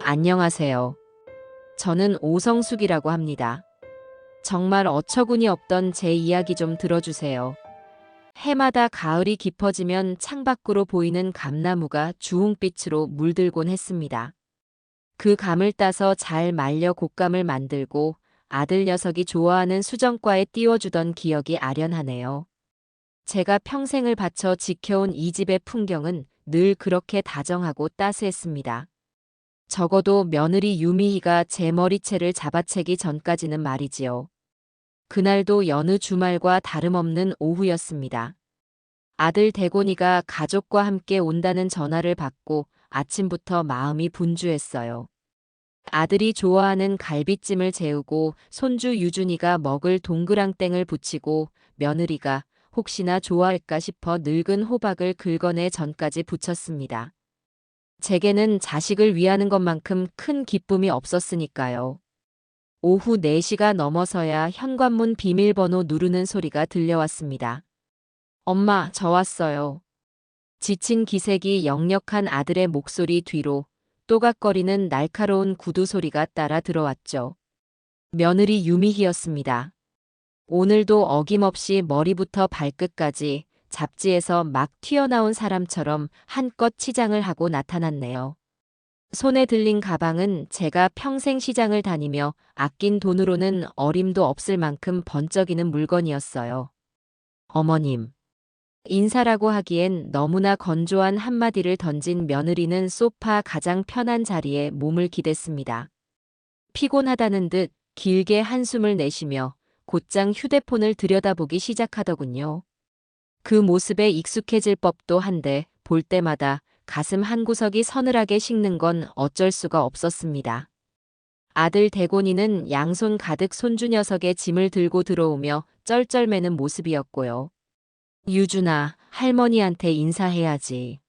안녕하세요. 저는 오성숙이라고 합니다. 정말 어처구니 없던 제 이야기 좀 들어주세요. 해마다 가을이 깊어지면 창밖으로 보이는 감나무가 주홍빛으로 물들곤 했습니다. 그 감을 따서 잘 말려 곶감을 만들고 아들 녀석이 좋아하는 수정과에 띄워주던 기억이 아련하네요. 제가 평생을 바쳐 지켜온 이 집의 풍경은 늘 그렇게 다정하고 따스했습니다. 적어도 며느리 유미희가 제 머리채를 잡아채기 전까지는 말이지요. 그날도 여느 주말과 다름없는 오후였습니다. 아들 대곤이가 가족과 함께 온다는 전화를 받고 아침부터 마음이 분주했어요. 아들이 좋아하는 갈비찜을 재우고 손주 유준이가 먹을 동그랑땡을 부치고 며느리가 혹시나 좋아할까 싶어 늙은 호박을 긁어내 전까지 부쳤습니다. 제게는 자식을 위하는 것만큼 큰 기쁨이 없었으니까요. 오후 4시가 넘어서야 현관문 비밀번호 누르는 소리가 들려왔습니다. 엄마, 저 왔어요. 지친 기색이 역력한 아들의 목소리 뒤로 또각거리는 날카로운 구두 소리가 따라 들어왔죠. 며느리 유미희였습니다. 오늘도 어김없이 머리부터 발끝까지 잡지에서 막 튀어나온 사람처럼 한껏 치장을 하고 나타났네요. 손에 들린 가방은 제가 평생 시장을 다니며 아낀 돈으로는 어림도 없을 만큼 번쩍이는 물건이었어요. 어머님. 인사라고 하기엔 너무나 건조한 한마디를 던진 며느리는 소파 가장 편한 자리에 몸을 기댔습니다. 피곤하다는 듯 길게 한숨을 내쉬며 곧장 휴대폰을 들여다보기 시작하더군요. 그 모습에 익숙해질 법도 한데 볼 때마다 가슴 한구석이 서늘하게 식는 건 어쩔 수가 없었습니다. 아들 대곤이는 양손 가득 손주 녀석의 짐을 들고 들어오며 쩔쩔매는 모습이었고요. 유준아, 할머니한테 인사해야지.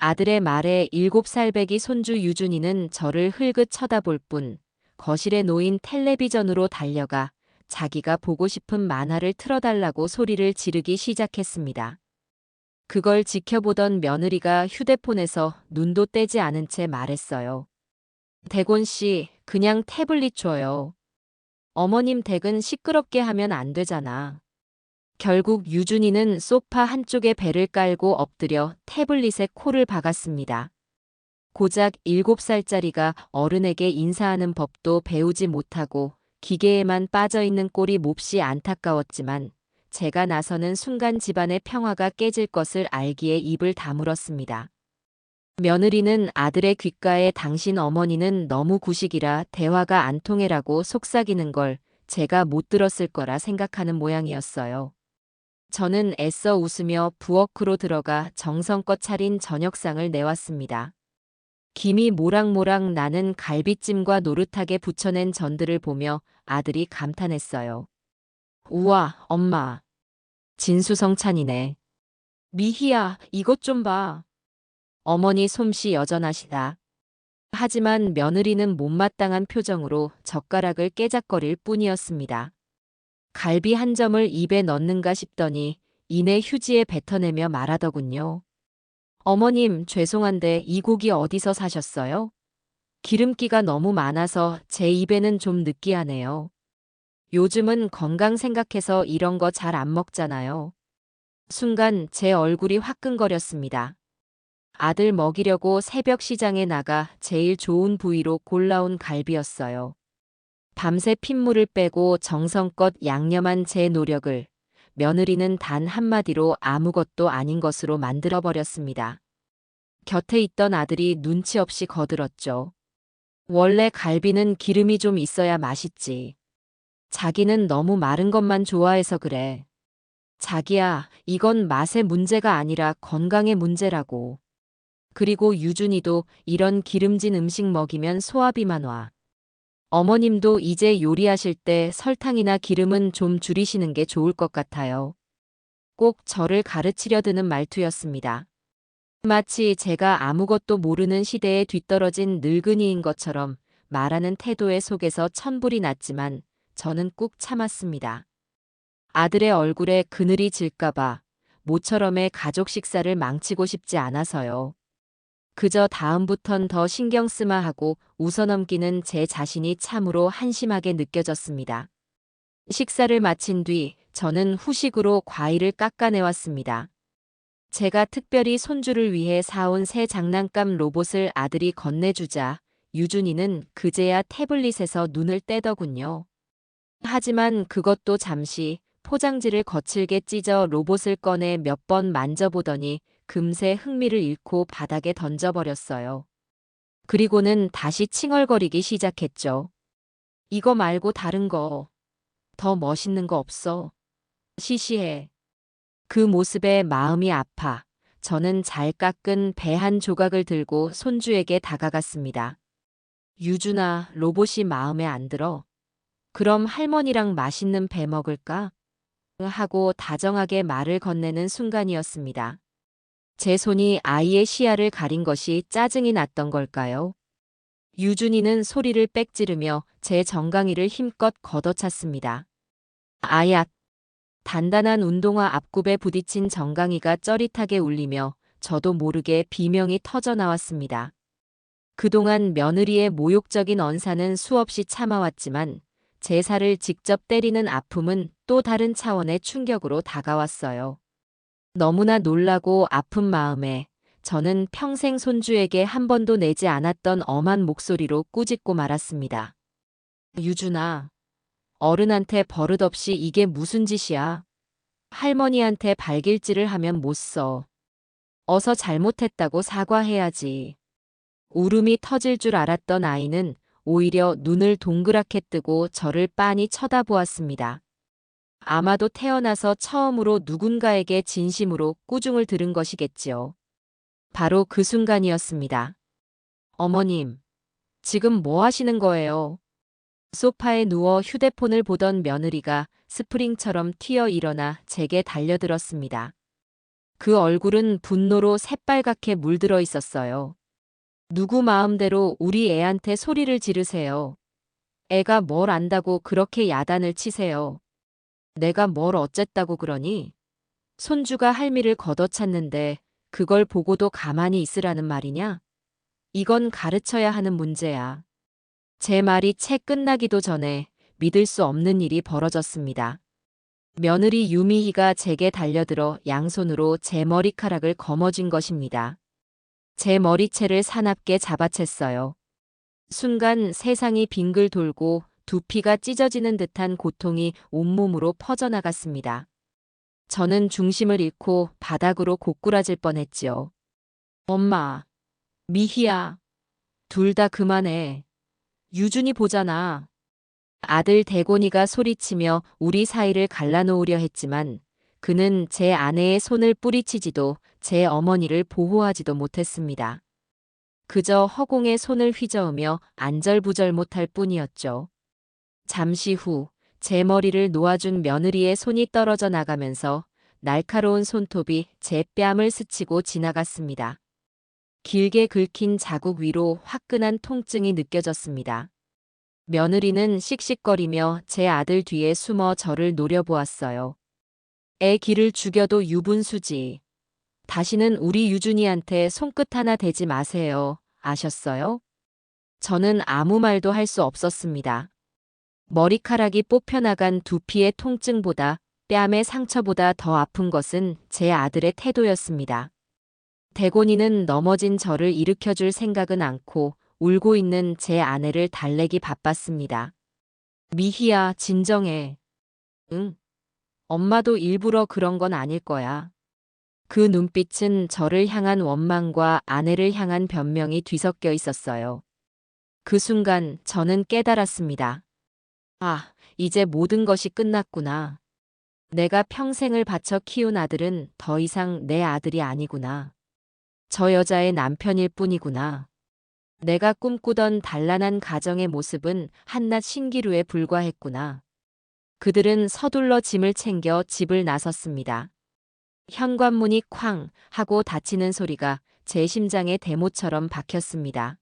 아들의 말에 7살 배기 손주 유준이는 저를 흘긋 쳐다볼 뿐 거실에 놓인 텔레비전으로 달려가 자기가 보고 싶은 만화를 틀어달라고 소리를 지르기 시작했습니다. 그걸 지켜보던 며느리가 휴대폰에서 눈도 떼지 않은 채 말했어요. 대곤 씨, 그냥 태블릿 줘요. 어머님 댁은 시끄럽게 하면 안 되잖아. 결국 유준이는 소파 한쪽에 배를 깔고 엎드려 태블릿에 코를 박았습니다. 고작 7살짜리가 어른에게 인사하는 법도 배우지 못하고 기계에만 빠져있는 꼴이 몹시 안타까웠지만 제가 나서는 순간 집안의 평화가 깨질 것을 알기에 입을 다물었습니다. 며느리는 아들의 귓가에 당신 어머니는 너무 구식이라 대화가 안 통해라고 속삭이는 걸 제가 못 들었을 거라 생각하는 모양이었어요. 저는 애써 웃으며 부엌으로 들어가 정성껏 차린 저녁상을 내왔습니다. 김이 모락모락 나는 갈비찜과 노릇하게 부쳐낸 전들을 보며 아들이 감탄했어요. 우와, 엄마. 진수성찬이네. 미희야, 이것 좀 봐. 어머니 솜씨 여전하시다. 하지만 며느리는 못마땅한 표정으로 젓가락을 깨작거릴 뿐이었습니다. 갈비 한 점을 입에 넣는가 싶더니 이내 휴지에 뱉어내며 말하더군요. 어머님, 죄송한데 이 고기 어디서 사셨어요? 기름기가 너무 많아서 제 입에는 좀 느끼하네요. 요즘은 건강 생각해서 이런 거 잘 안 먹잖아요. 순간 제 얼굴이 화끈거렸습니다. 아들 먹이려고 새벽 시장에 나가 제일 좋은 부위로 골라온 갈비였어요. 밤새 핏물을 빼고 정성껏 양념한 제 노력을 며느리는 단 한마디로 아무것도 아닌 것으로 만들어버렸습니다. 곁에 있던 아들이 눈치 없이 거들었죠. 원래 갈비는 기름이 좀 있어야 맛있지. 자기는 너무 마른 것만 좋아해서 그래. 자기야, 이건 맛의 문제가 아니라 건강의 문제라고. 그리고 유준이도 이런 기름진 음식 먹이면 소화비만 와. 어머님도 이제 요리하실 때 설탕이나 기름은 좀 줄이시는 게 좋을 것 같아요. 꼭 저를 가르치려 드는 말투였습니다. 마치 제가 아무것도 모르는 시대에 뒤떨어진 늙은이인 것처럼 말하는 태도에 속에서 천불이 났지만 저는 꾹 참았습니다. 아들의 얼굴에 그늘이 질까봐 모처럼의 가족 식사를 망치고 싶지 않아서요. 그저 다음부턴 더 신경 쓰마 하고 웃어넘기는 제 자신이 참으로 한심하게 느껴졌습니다. 식사를 마친 뒤 저는 후식으로 과일을 깎아내왔습니다. 제가 특별히 손주를 위해 사온 새 장난감 로봇을 아들이 건네주자 유준이는 그제야 태블릿에서 눈을 떼더군요. 하지만 그것도 잠시 포장지를 거칠게 찢어 로봇을 꺼내 몇 번 만져보더니 금세 흥미를 잃고 바닥에 던져버렸어요. 그리고는 다시 칭얼거리기 시작했죠. 이거 말고 다른 거, 더 멋있는 거 없어. 시시해. 그 모습에 마음이 아파 저는 잘 깎은 배 한 조각을 들고 손주에게 다가갔습니다. 유준아, 로봇이 마음에 안 들어. 그럼 할머니랑 맛있는 배 먹을까? 하고 다정하게 말을 건네는 순간이었습니다. 제 손이 아이의 시야를 가린 것이 짜증이 났던 걸까요? 유준이는 소리를 빽 지르며 제 정강이를 힘껏 걷어찼습니다. 아야! 단단한 운동화 앞굽에 부딪힌 정강이가 쩌릿하게 울리며 저도 모르게 비명이 터져 나왔습니다. 그동안 며느리의 모욕적인 언사는 수없이 참아왔지만 제 살을 직접 때리는 아픔은 또 다른 차원의 충격으로 다가왔어요. 너무나 놀라고 아픈 마음에 저는 평생 손주에게 한 번도 내지 않았던 엄한 목소리로 꾸짖고 말았습니다. 유준아, 어른한테 버릇없이 이게 무슨 짓이야? 할머니한테 발길질을 하면 못 써. 어서 잘못했다고 사과해야지. 울음이 터질 줄 알았던 아이는 오히려 눈을 동그랗게 뜨고 저를 빤히 쳐다보았습니다. 아마도 태어나서 처음으로 누군가에게 진심으로 꾸중을 들은 것이겠지요. 바로 그 순간이었습니다. 어머님, 지금 뭐 하시는 거예요? 소파에 누워 휴대폰을 보던 며느리가 스프링처럼 튀어 일어나 제게 달려들었습니다. 그 얼굴은 분노로 새빨갛게 물들어 있었어요. 누구 마음대로 우리 애한테 소리를 지르세요. 애가 뭘 안다고 그렇게 야단을 치세요. 내가 뭘 어쨌다고 그러니? 손주가 할미를 걷어찼는데 그걸 보고도 가만히 있으라는 말이냐? 이건 가르쳐야 하는 문제야. 제 말이 채 끝나기도 전에 믿을 수 없는 일이 벌어졌습니다. 며느리 유미희가 제게 달려들어 양손으로 제 머리카락을 거머쥔 것입니다. 제 머리채를 사납게 잡아챘어요. 순간 세상이 빙글 돌고 두피가 찢어지는 듯한 고통이 온몸으로 퍼져나갔습니다. 저는 중심을 잃고 바닥으로 고꾸라질 뻔했지요. 엄마, 미희야, 둘 다 그만해. 유준이 보잖아. 아들 대곤이가 소리치며 우리 사이를 갈라놓으려 했지만 그는 제 아내의 손을 뿌리치지도 제 어머니를 보호하지도 못했습니다. 그저 허공에 손을 휘저으며 안절부절 못할 뿐이었죠. 잠시 후 제 머리를 놓아준 며느리의 손이 떨어져 나가면서 날카로운 손톱이 제 뺨을 스치고 지나갔습니다. 길게 긁힌 자국 위로 화끈한 통증이 느껴졌습니다. 며느리는 씩씩거리며 제 아들 뒤에 숨어 저를 노려보았어요. 애 기를 죽여도 유분수지. 다시는 우리 유준이한테 손끝 하나 대지 마세요. 아셨어요? 저는 아무 말도 할 수 없었습니다. 머리카락이 뽑혀나간 두피의 통증보다 뺨의 상처보다 더 아픈 것은 제 아들의 태도였습니다. 대곤이는 넘어진 저를 일으켜줄 생각은 않고 울고 있는 제 아내를 달래기 바빴습니다. 미희야, 진정해. 응, 엄마도 일부러 그런 건 아닐 거야. 그 눈빛은 저를 향한 원망과 아내를 향한 변명이 뒤섞여 있었어요. 그 순간 저는 깨달았습니다. 아, 이제 모든 것이 끝났구나. 내가 평생을 바쳐 키운 아들은 더 이상 내 아들이 아니구나. 저 여자의 남편일 뿐이구나. 내가 꿈꾸던 단란한 가정의 모습은 한낱 신기루에 불과했구나. 그들은 서둘러 짐을 챙겨 집을 나섰습니다. 현관문이 쾅 하고 닫히는 소리가 제 심장에 대모처럼 박혔습니다.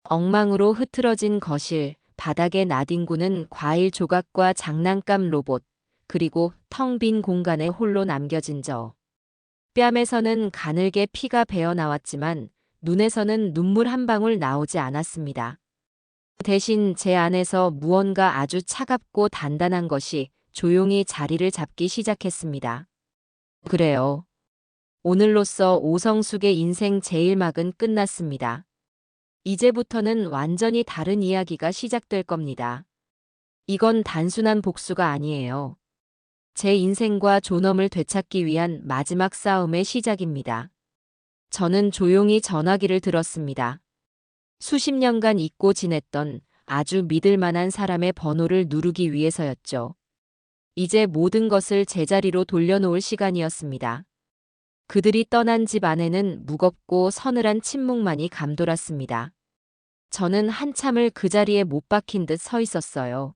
엉망으로 흐트러진 거실, 바닥에 나뒹구는 과일 조각과 장난감 로봇, 그리고 텅 빈 공간에 홀로 남겨진 저. 뺨에서는 가늘게 피가 배어 나왔지만 눈에서는 눈물 한 방울 나오지 않았습니다. 대신 제 안에서 무언가 아주 차갑고 단단한 것이 조용히 자리를 잡기 시작했습니다. 그래요. 오늘로써 오성숙의 인생 제1막은 끝났습니다. 이제부터는 완전히 다른 이야기가 시작될 겁니다. 이건 단순한 복수가 아니에요. 제 인생과 존엄을 되찾기 위한 마지막 싸움의 시작입니다. 저는 조용히 전화기를 들었습니다. 수십 년간 잊고 지냈던 아주 믿을 만한 사람의 번호를 누르기 위해서였죠. 이제 모든 것을 제자리로 돌려놓을 시간이었습니다. 그들이 떠난 집 안에는 무겁고 서늘한 침묵만이 감돌았습니다. 저는 한참을 그 자리에 못 박힌 듯 서 있었어요.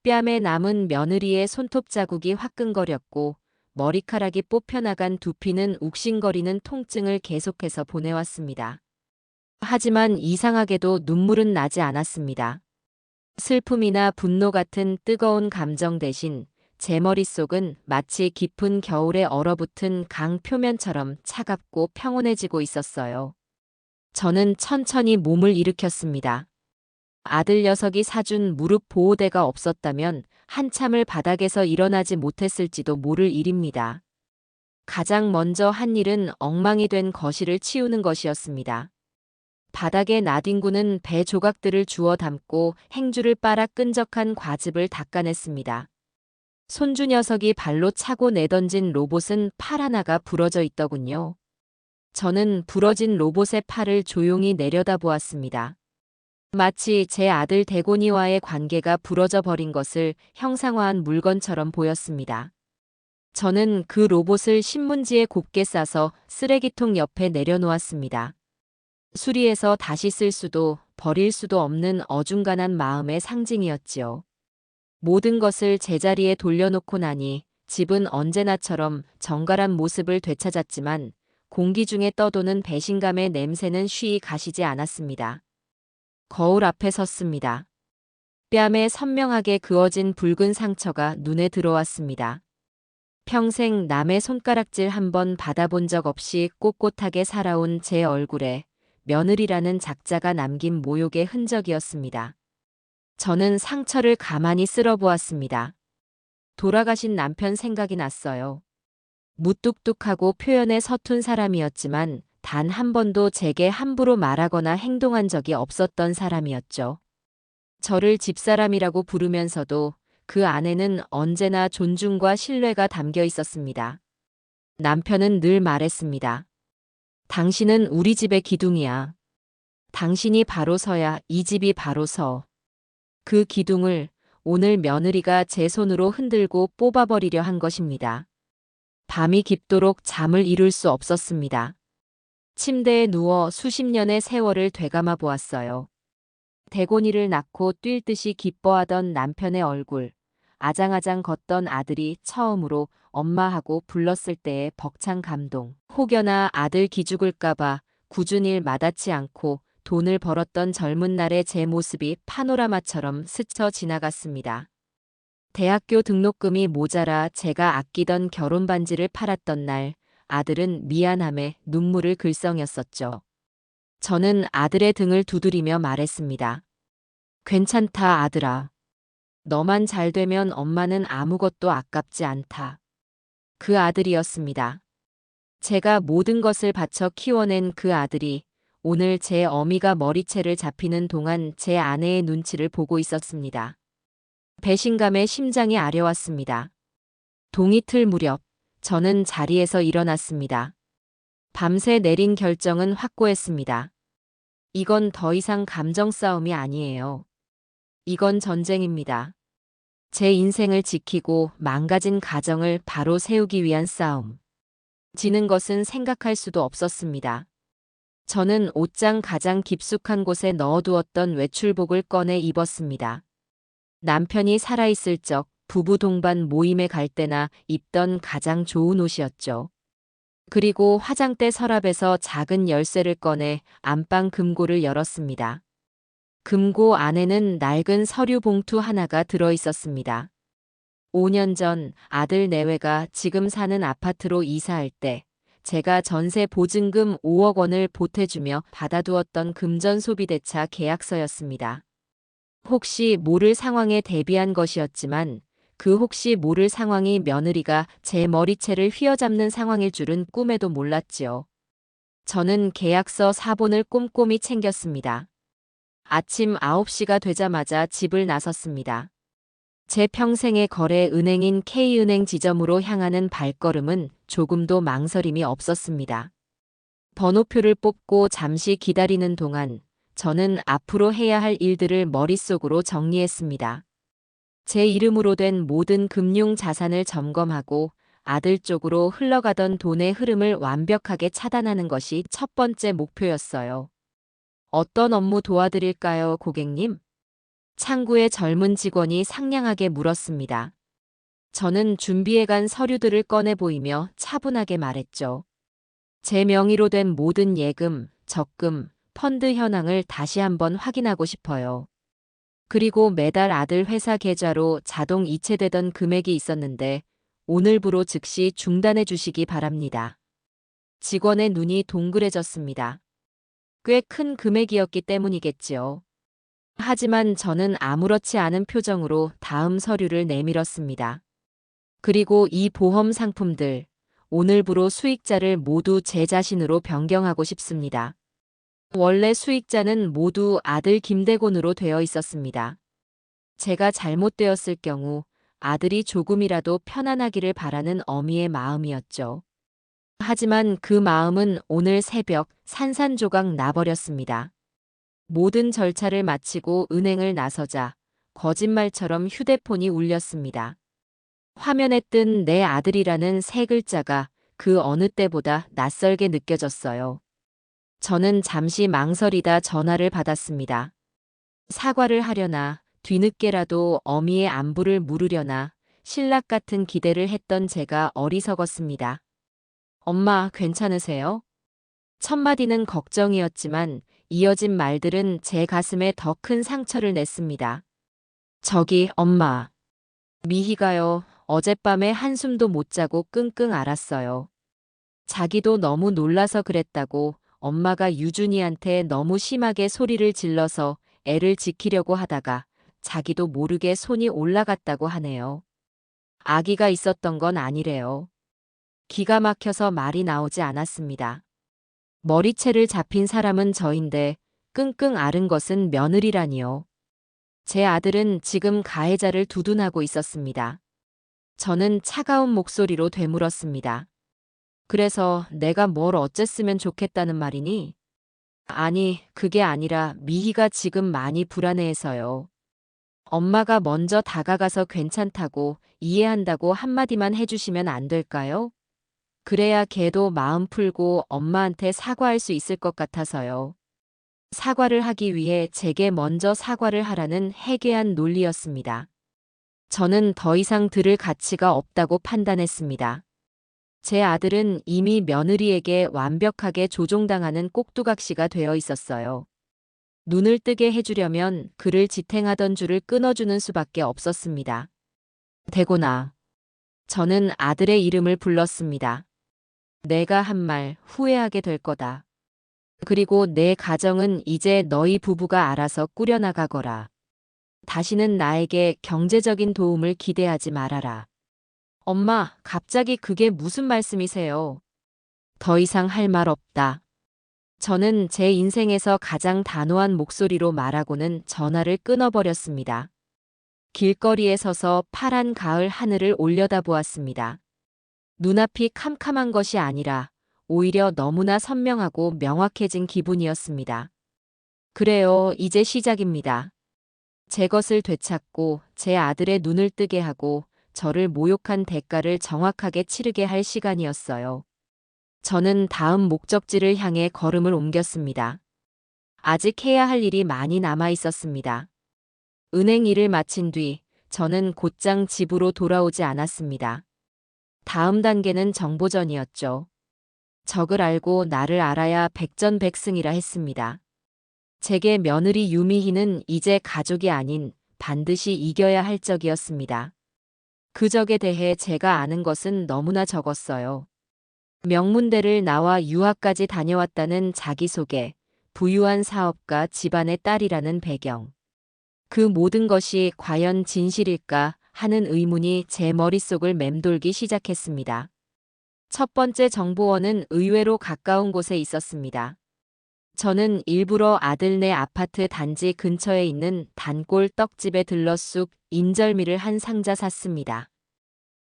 뺨에 남은 며느리의 손톱 자국이 화끈거렸고 머리카락이 뽑혀나간 두피는 욱신거리는 통증을 계속해서 보내왔습니다. 하지만 이상하게도 눈물은 나지 않았습니다. 슬픔이나 분노 같은 뜨거운 감정 대신 제 머릿속은 마치 깊은 겨울에 얼어붙은 강 표면처럼 차갑고 평온해지고 있었어요. 저는 천천히 몸을 일으켰습니다. 아들 녀석이 사준 무릎 보호대가 없었다면 한참을 바닥에서 일어나지 못했을지도 모를 일입니다. 가장 먼저 한 일은 엉망이 된 거실을 치우는 것이었습니다. 바닥에 나뒹구는 배 조각들을 주워 담고 행주를 빨아 끈적한 과즙을 닦아냈습니다. 손주 녀석이 발로 차고 내던진 로봇은 팔 하나가 부러져 있더군요. 저는 부러진 로봇의 팔을 조용히 내려다보았습니다. 마치 제 아들 대곤이와의 관계가 부러져 버린 것을 형상화한 물건처럼 보였습니다. 저는 그 로봇을 신문지에 곱게 싸서 쓰레기통 옆에 내려놓았습니다. 수리해서 다시 쓸 수도 버릴 수도 없는 어중간한 마음의 상징이었지요. 모든 것을 제자리에 돌려놓고 나니 집은 언제나처럼 정갈한 모습을 되찾았지만 공기 중에 떠도는 배신감의 냄새는 쉬이 가시지 않았습니다. 거울 앞에 섰습니다. 뺨에 선명하게 그어진 붉은 상처가 눈에 들어왔습니다. 평생 남의 손가락질 한 번 받아본 적 없이 꼿꼿하게 살아온 제 얼굴에 며느리라는 작자가 남긴 모욕의 흔적이었습니다. 저는 상처를 가만히 쓸어보았습니다. 돌아가신 남편 생각이 났어요. 무뚝뚝하고 표현에 서툰 사람이었지만 단 한 번도 제게 함부로 말하거나 행동한 적이 없었던 사람이었죠. 저를 집사람이라고 부르면서도 그 안에는 언제나 존중과 신뢰가 담겨 있었습니다. 남편은 늘 말했습니다. 당신은 우리 집의 기둥이야. 당신이 바로 서야 이 집이 바로 서. 그 기둥을 오늘 며느리가 제 손으로 흔들고 뽑아버리려 한 것입니다. 밤이 깊도록 잠을 이룰 수 없었습니다. 침대에 누워 수십 년의 세월을 되감아 보았어요. 대곤이를 낳고 뛸 듯이 기뻐하던 남편의 얼굴, 아장아장 걷던 아들이 처음으로 엄마하고 불렀을 때의 벅찬 감동, 혹여나 아들 기죽을까봐 굳은 일 마다치 않고 돈을 벌었던 젊은 날의 제 모습이 파노라마처럼 스쳐 지나갔습니다. 대학교 등록금이 모자라 제가 아끼던 결혼 반지를 팔았던 날, 아들은 미안함에 눈물을 글썽였었죠. 저는 아들의 등을 두드리며 말했습니다. 괜찮다, 아들아. 너만 잘 되면 엄마는 아무것도 아깝지 않다. 그 아들이었습니다. 제가 모든 것을 바쳐 키워낸 그 아들이 오늘 제 어미가 머리채를 잡히는 동안 제 아내의 눈치를 보고 있었습니다. 배신감에 심장이 아려왔습니다. 동이틀 무렵 저는 자리에서 일어났습니다. 밤새 내린 결정은 확고했습니다. 이건 더 이상 감정 싸움이 아니에요. 이건 전쟁입니다. 제 인생을 지키고 망가진 가정을 바로 세우기 위한 싸움. 지는 것은 생각할 수도 없었습니다. 저는 옷장 가장 깊숙한 곳에 넣어두었던 외출복을 꺼내 입었습니다. 남편이 살아있을 적 부부 동반 모임에 갈 때나 입던 가장 좋은 옷이었죠. 그리고 화장대 서랍에서 작은 열쇠를 꺼내 안방 금고를 열었습니다. 금고 안에는 낡은 서류 봉투 하나가 들어 있었습니다. 5년 전 아들 내외가 지금 사는 아파트로 이사할 때 제가 전세 보증금 5억 원을 보태주며 받아두었던 금전 소비대차 계약서였습니다. 혹시 모를 상황에 대비한 것이었지만 그 혹시 모를 상황이 며느리가 제 머리채를 휘어잡는 상황일 줄은 꿈에도 몰랐지요. 저는 계약서 사본을 꼼꼼히 챙겼습니다. 아침 9시가 되자마자 집을 나섰습니다. 제 평생의 거래 은행인 K은행 지점으로 향하는 발걸음은 조금도 망설임이 없었습니다. 번호표를 뽑고 잠시 기다리는 동안 저는 앞으로 해야 할 일들을 머릿속으로 정리했습니다. 제 이름으로 된 모든 금융 자산을 점검하고 아들 쪽으로 흘러가던 돈의 흐름을 완벽하게 차단하는 것이 첫 번째 목표였어요. 어떤 업무 도와드릴까요, 고객님? 창구의 젊은 직원이 상냥하게 물었습니다. 저는 준비해간 서류들을 꺼내 보이며 차분하게 말했죠. 제 명의로 된 모든 예금, 적금, 펀드 현황을 다시 한번 확인하고 싶어요. 그리고 매달 아들 회사 계좌로 자동 이체되던 금액이 있었는데 오늘부로 즉시 중단해 주시기 바랍니다. 직원의 눈이 동그래졌습니다. 꽤 큰 금액이었기 때문이겠지요. 하지만 저는 아무렇지 않은 표정으로 다음 서류를 내밀었습니다. 그리고 이 보험 상품들, 오늘부로 수익자를 모두 제 자신으로 변경하고 싶습니다. 원래 수익자는 모두 아들 김대곤으로 되어 있었습니다. 제가 잘못되었을 경우 아들이 조금이라도 편안하기를 바라는 어미의 마음이었죠. 하지만 그 마음은 오늘 새벽 산산조각 나버렸습니다. 모든 절차를 마치고 은행을 나서자 거짓말처럼 휴대폰이 울렸습니다. 화면에 뜬 내 아들이라는 세 글자가 그 어느 때보다 낯설게 느껴졌어요. 저는 잠시 망설이다 전화를 받았습니다. 사과를 하려나 뒤늦게라도 어미의 안부를 물으려나 신락 같은 기대를 했던 제가 어리석었습니다. 엄마, 괜찮으세요? 첫 마디는 걱정이었지만 이어진 말들은 제 가슴에 더 큰 상처를 냈습니다. 저기, 엄마. 미희가요, 어젯밤에 한숨도 못 자고 끙끙 앓았어요. 자기도 너무 놀라서 그랬다고 엄마가 유준이한테 너무 심하게 소리를 질러서 애를 지키려고 하다가 자기도 모르게 손이 올라갔다고 하네요. 아기가 있었던 건 아니래요. 기가 막혀서 말이 나오지 않았습니다. 머리채를 잡힌 사람은 저인데 끙끙 앓은 것은 며느리라니요. 제 아들은 지금 가해자를 두둔하고 있었습니다. 저는 차가운 목소리로 되물었습니다. 그래서 내가 뭘 어쨌으면 좋겠다는 말이니? 아니, 그게 아니라 미희가 지금 많이 불안해해서요. 엄마가 먼저 다가가서 괜찮다고 이해한다고 한마디만 해주시면 안 될까요? 그래야 걔도 마음 풀고 엄마한테 사과할 수 있을 것 같아서요. 사과를 하기 위해 제게 먼저 사과를 하라는 해괴한 논리였습니다. 저는 더 이상 들을 가치가 없다고 판단했습니다. 제 아들은 이미 며느리에게 완벽하게 조종당하는 꼭두각시가 되어 있었어요. 눈을 뜨게 해주려면 그를 지탱하던 줄을 끊어주는 수밖에 없었습니다. 대곤아. 저는 아들의 이름을 불렀습니다. 내가 한 말 후회하게 될 거다. 그리고 내 가정은 이제 너희 부부가 알아서 꾸려나가거라. 다시는 나에게 경제적인 도움을 기대하지 말아라. 엄마, 갑자기 그게 무슨 말씀이세요? 더 이상 할 말 없다. 저는 제 인생에서 가장 단호한 목소리로 말하고는 전화를 끊어버렸습니다. 길거리에 서서 파란 가을 하늘을 올려다보았습니다. 눈앞이 캄캄한 것이 아니라 오히려 너무나 선명하고 명확해진 기분이었습니다. 그래요, 이제 시작입니다. 제 것을 되찾고 제 아들의 눈을 뜨게 하고 저를 모욕한 대가를 정확하게 치르게 할 시간이었어요. 저는 다음 목적지를 향해 걸음을 옮겼습니다. 아직 해야 할 일이 많이 남아 있었습니다. 은행 일을 마친 뒤 저는 곧장 집으로 돌아오지 않았습니다. 다음 단계는 정보전이었죠. 적을 알고 나를 알아야 백전백승이라 했습니다. 제게 며느리 유미희는 이제 가족이 아닌 반드시 이겨야 할 적이었습니다. 그 적에 대해 제가 아는 것은 너무나 적었어요. 명문대를 나와 유학까지 다녀왔다는 자기소개, 부유한 사업가 집안의 딸이라는 배경. 그 모든 것이 과연 진실일까 하는 의문이 제 머릿속을 맴돌기 시작했습니다. 첫 번째 정보원은 의외로 가까운 곳에 있었습니다. 저는 일부러 아들네 아파트 단지 근처에 있는 단골 떡집에 들러 쑥 인절미를 한 상자 샀습니다.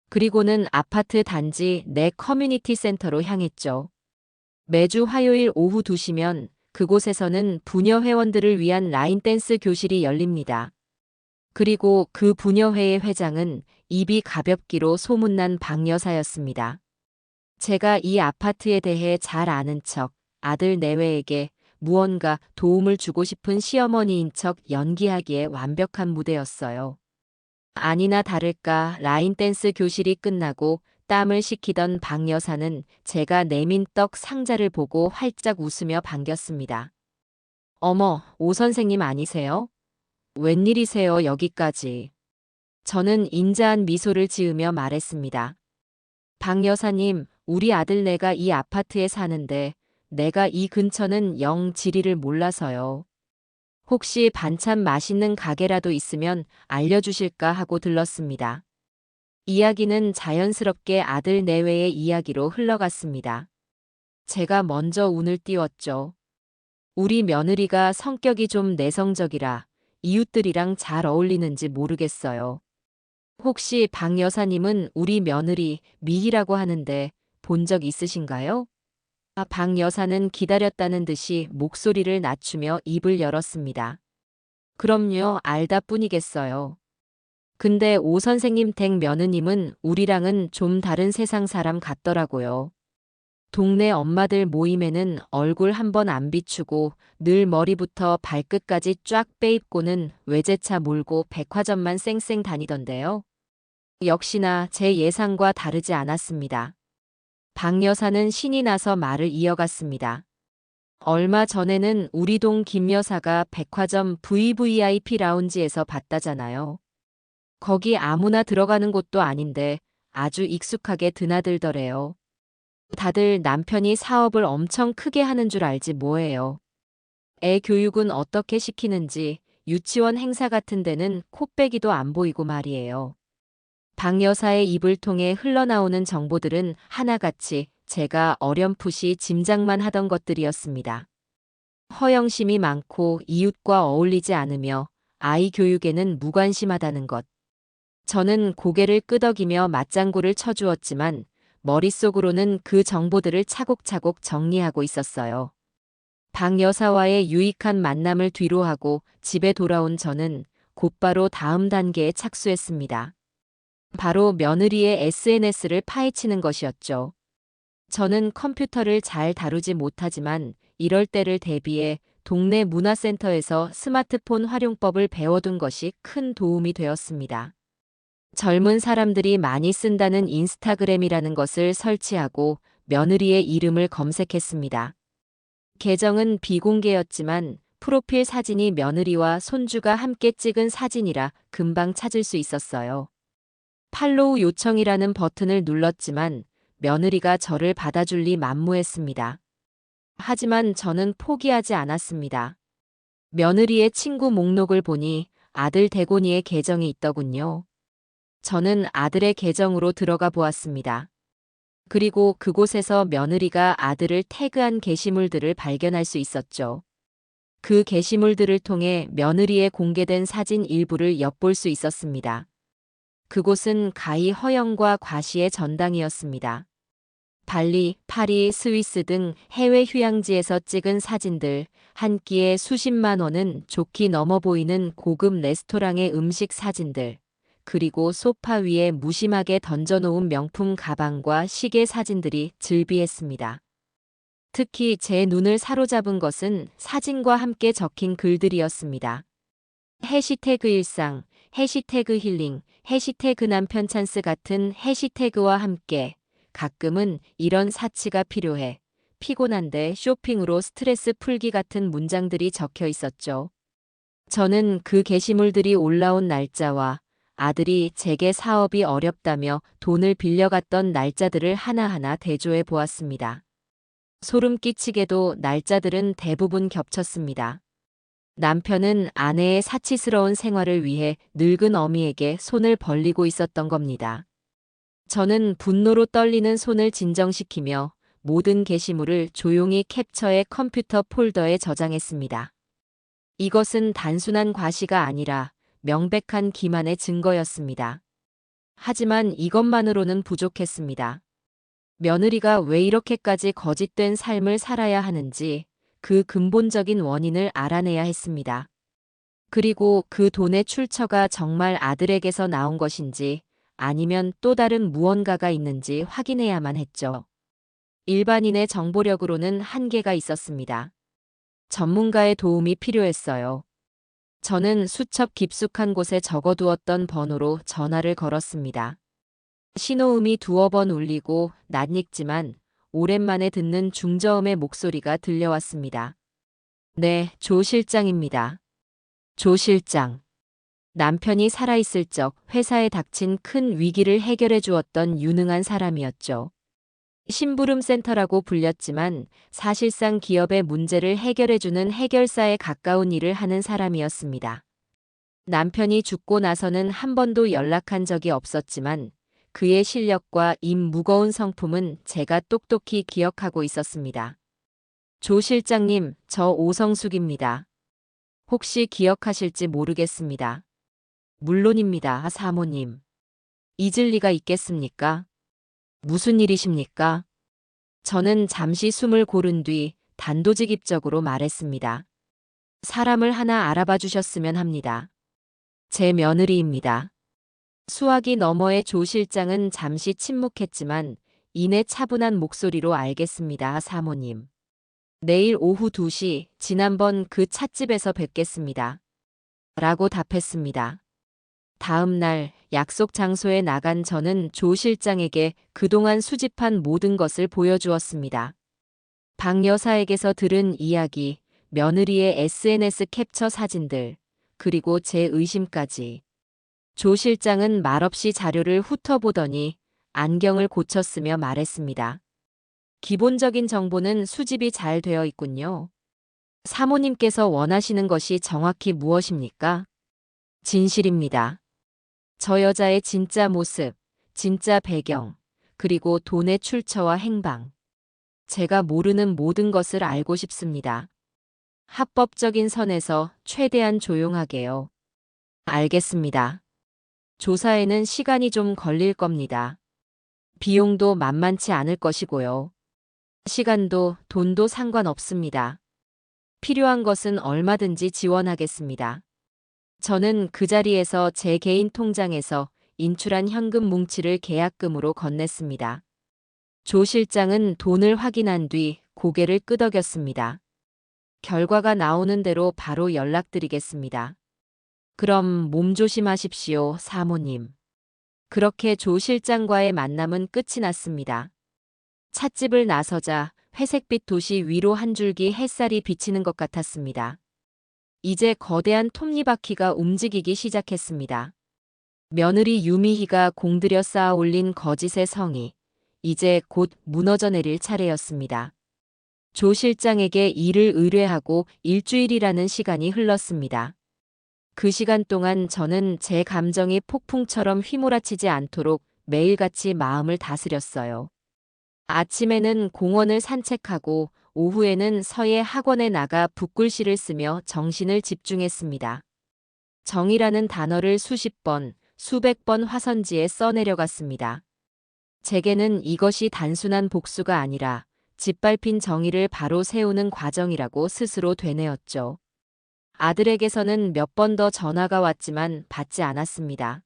그리고는 아파트 단지 내 커뮤니티 센터로 향했죠. 매주 화요일 오후 2시면 그곳에서는 부녀 회원들을 위한 라인 댄스 교실이 열립니다. 그리고 그 부녀회의 회장은 입이 가볍기로 소문난 박 여사였습니다. 제가 이 아파트에 대해 잘 아는 척 아들 내외에게 무언가 도움을 주고 싶은 시어머니인 척 연기하기에 완벽한 무대였어요. 아니나 다를까 라인 댄스 교실이 끝나고 땀을 식히던 박 여사는 제가 내민 떡 상자를 보고 활짝 웃으며 반겼습니다. 어머, 오 선생님 아니세요? 웬일이세요 여기까지. 저는 인자한 미소를 지으며 말했습니다. 박 여사님, 우리 아들네가 이 아파트에 사는데 내가 이 근처는 영 지리를 몰라서요. 혹시 반찬 맛있는 가게라도 있으면 알려주실까 하고 들렀습니다. 이야기는 자연스럽게 아들 내외의 이야기로 흘러갔습니다. 제가 먼저 운을 띄웠죠. 우리 며느리가 성격이 좀 내성적이라 이웃들이랑 잘 어울리는지 모르겠어요. 혹시 박 여사님은 우리 며느리 미희라고 하는데 본 적 있으신가요? 박 여사는 기다렸다는 듯이 목소리를 낮추며 입을 열었습니다. 그럼요, 알다 뿐이겠어요. 근데 오 선생님 댁 며느님은 우리랑은 좀 다른 세상 사람 같더라고요. 동네 엄마들 모임에는 얼굴 한 번 안 비추고 늘 머리부터 발끝까지 쫙 빼입고는 외제차 몰고 백화점만 쌩쌩 다니던데요. 역시나 제 예상과 다르지 않았습니다. 박 여사는 신이 나서 말을 이어갔습니다. 얼마 전에는 우리 동 김 여사가 백화점 VVIP 라운지에서 봤다잖아요. 거기 아무나 들어가는 곳도 아닌데 아주 익숙하게 드나들더래요. 다들 남편이 사업을 엄청 크게 하는 줄 알지 뭐예요. 애 교육은 어떻게 시키는지 유치원 행사 같은 데는 코빼기도 안 보이고 말이에요. 박 여사의 입을 통해 흘러나오는 정보들은 하나같이 제가 어렴풋이 짐작만 하던 것들이었습니다. 허영심이 많고 이웃과 어울리지 않으며 아이 교육에는 무관심하다는 것. 저는 고개를 끄덕이며 맞장구를 쳐주었지만 머릿속으로는 그 정보들을 차곡차곡 정리하고 있었어요. 박 여사와의 유익한 만남을 뒤로하고 집에 돌아온 저는 곧바로 다음 단계에 착수했습니다. 바로 며느리의 SNS를 파헤치는 것이었죠. 저는 컴퓨터를 잘 다루지 못하지만 이럴 때를 대비해 동네 문화센터에서 스마트폰 활용법을 배워둔 것이 큰 도움이 되었습니다. 젊은 사람들이 많이 쓴다는 인스타그램이라는 것을 설치하고 며느리의 이름을 검색했습니다. 계정은 비공개였지만 프로필 사진이 며느리와 손주가 함께 찍은 사진이라 금방 찾을 수 있었어요. 팔로우 요청이라는 버튼을 눌렀지만 며느리가 저를 받아줄 리 만무했습니다. 하지만 저는 포기하지 않았습니다. 며느리의 친구 목록을 보니 아들 대곤이의 계정이 있더군요. 저는 아들의 계정으로 들어가 보았습니다. 그리고 그곳에서 며느리가 아들을 태그한 게시물들을 발견할 수 있었죠. 그 게시물들을 통해 며느리의 공개된 사진 일부를 엿볼 수 있었습니다. 그곳은 가히 허영과 과시의 전당이었습니다. 발리, 파리, 스위스 등 해외 휴양지에서 찍은 사진들, 한 끼에 수십만 원은 좋게 넘어 보이는 고급 레스토랑의 음식 사진들, 그리고 소파 위에 무심하게 던져놓은 명품 가방과 시계 사진들이 즐비했습니다. 특히 제 눈을 사로잡은 것은 사진과 함께 적힌 글들이었습니다. 해시태그 일상, 해시태그 힐링, 해시태그 남편 찬스 같은 해시태그와 함께 가끔은 이런 사치가 필요해. 피곤한데 쇼핑으로 스트레스 풀기 같은 문장들이 적혀 있었죠. 저는 그 게시물들이 올라온 날짜와 아들이 제게 사업이 어렵다며 돈을 빌려갔던 날짜들을 하나하나 대조해 보았습니다. 소름 끼치게도 날짜들은 대부분 겹쳤습니다. 남편은 아내의 사치스러운 생활을 위해 늙은 어미에게 손을 벌리고 있었던 겁니다. 저는 분노로 떨리는 손을 진정시키며 모든 게시물을 조용히 캡처해 컴퓨터 폴더에 저장했습니다. 이것은 단순한 과시가 아니라 명백한 기만의 증거였습니다. 하지만 이것만으로는 부족했습니다. 며느리가 왜 이렇게까지 거짓된 삶을 살아야 하는지 그 근본적인 원인을 알아내야 했습니다. 그리고 그 돈의 출처가 정말 아들에게서 나온 것인지 아니면 또 다른 무언가가 있는지 확인해야만 했죠. 일반인의 정보력으로는 한계가 있었습니다. 전문가의 도움이 필요했어요. 저는 수첩 깊숙한 곳에 적어두었던 번호로 전화를 걸었습니다. 신호음이 두어 번 울리고 낯익지만 오랜만에 듣는 중저음의 목소리가 들려왔습니다. 네, 조 실장입니다. 조 실장. 남편이 살아있을 적 회사에 닥친 큰 위기를 해결해 주었던 유능한 사람이었죠. 심부름 센터라고 불렸지만 사실상 기업의 문제를 해결해주는 해결사에 가까운 일을 하는 사람이었습니다. 남편이 죽고 나서는 한 번도 연락한 적이 없었지만 그의 실력과 임 무거운 성품은 제가 똑똑히 기억하고 있었습니다. 조 실장님, 저 오성숙입니다. 혹시 기억하실지 모르겠습니다. 물론입니다, 사모님. 잊을 리가 있겠습니까? 무슨 일이십니까? 저는 잠시 숨을 고른 뒤 단도직입적으로 말했습니다. 사람을 하나 알아봐 주셨으면 합니다. 제 며느리입니다. 수화기 너머의 조 실장은 잠시 침묵했지만 이내 차분한 목소리로 알겠습니다, 사모님. 내일 오후 2시 지난번 그 찻집에서 뵙겠습니다. 라고 답했습니다. 다음 날 약속 장소에 나간 저는 조 실장에게 그동안 수집한 모든 것을 보여주었습니다. 박 여사에게서 들은 이야기, 며느리의 SNS 캡처 사진들, 그리고 제 의심까지. 조 실장은 말없이 자료를 훑어보더니 안경을 고쳤으며 말했습니다. 기본적인 정보는 수집이 잘 되어 있군요. 사모님께서 원하시는 것이 정확히 무엇입니까? 진실입니다. 저 여자의 진짜 모습, 진짜 배경, 그리고 돈의 출처와 행방. 제가 모르는 모든 것을 알고 싶습니다. 합법적인 선에서 최대한 조용하게요. 알겠습니다. 조사에는 시간이 좀 걸릴 겁니다. 비용도 만만치 않을 것이고요. 시간도 돈도 상관없습니다. 필요한 것은 얼마든지 지원하겠습니다. 저는 그 자리에서 제 개인 통장에서 인출한 현금 뭉치를 계약금으로 건넸습니다. 조 실장은 돈을 확인한 뒤 고개를 끄덕였습니다. 결과가 나오는 대로 바로 연락드리겠습니다. 그럼 몸 조심하십시오, 사모님. 그렇게 조 실장과의 만남은 끝이 났습니다. 찻집을 나서자 회색빛 도시 위로 한 줄기 햇살이 비치는 것 같았습니다. 이제 거대한 톱니바퀴가 움직이기 시작했습니다. 며느리 유미희가 공들여 쌓아 올린 거짓의 성이 이제 곧 무너져 내릴 차례였습니다. 조 실장에게 일을 의뢰하고 일주일이라는 시간이 흘렀습니다. 그 시간 동안 저는 제 감정이 폭풍처럼 휘몰아치지 않도록 매일같이 마음을 다스렸어요. 아침에는 공원을 산책하고 오후에는 서예 학원에 나가 붓글씨를 쓰며 정신을 집중했습니다. 정이라는 단어를 수십 번, 수백 번 화선지에 써내려갔습니다. 제게는 이것이 단순한 복수가 아니라 짓밟힌 정의를 바로 세우는 과정이라고 스스로 되뇌었죠. 아들에게서는 몇 번 더 전화가 왔지만 받지 않았습니다.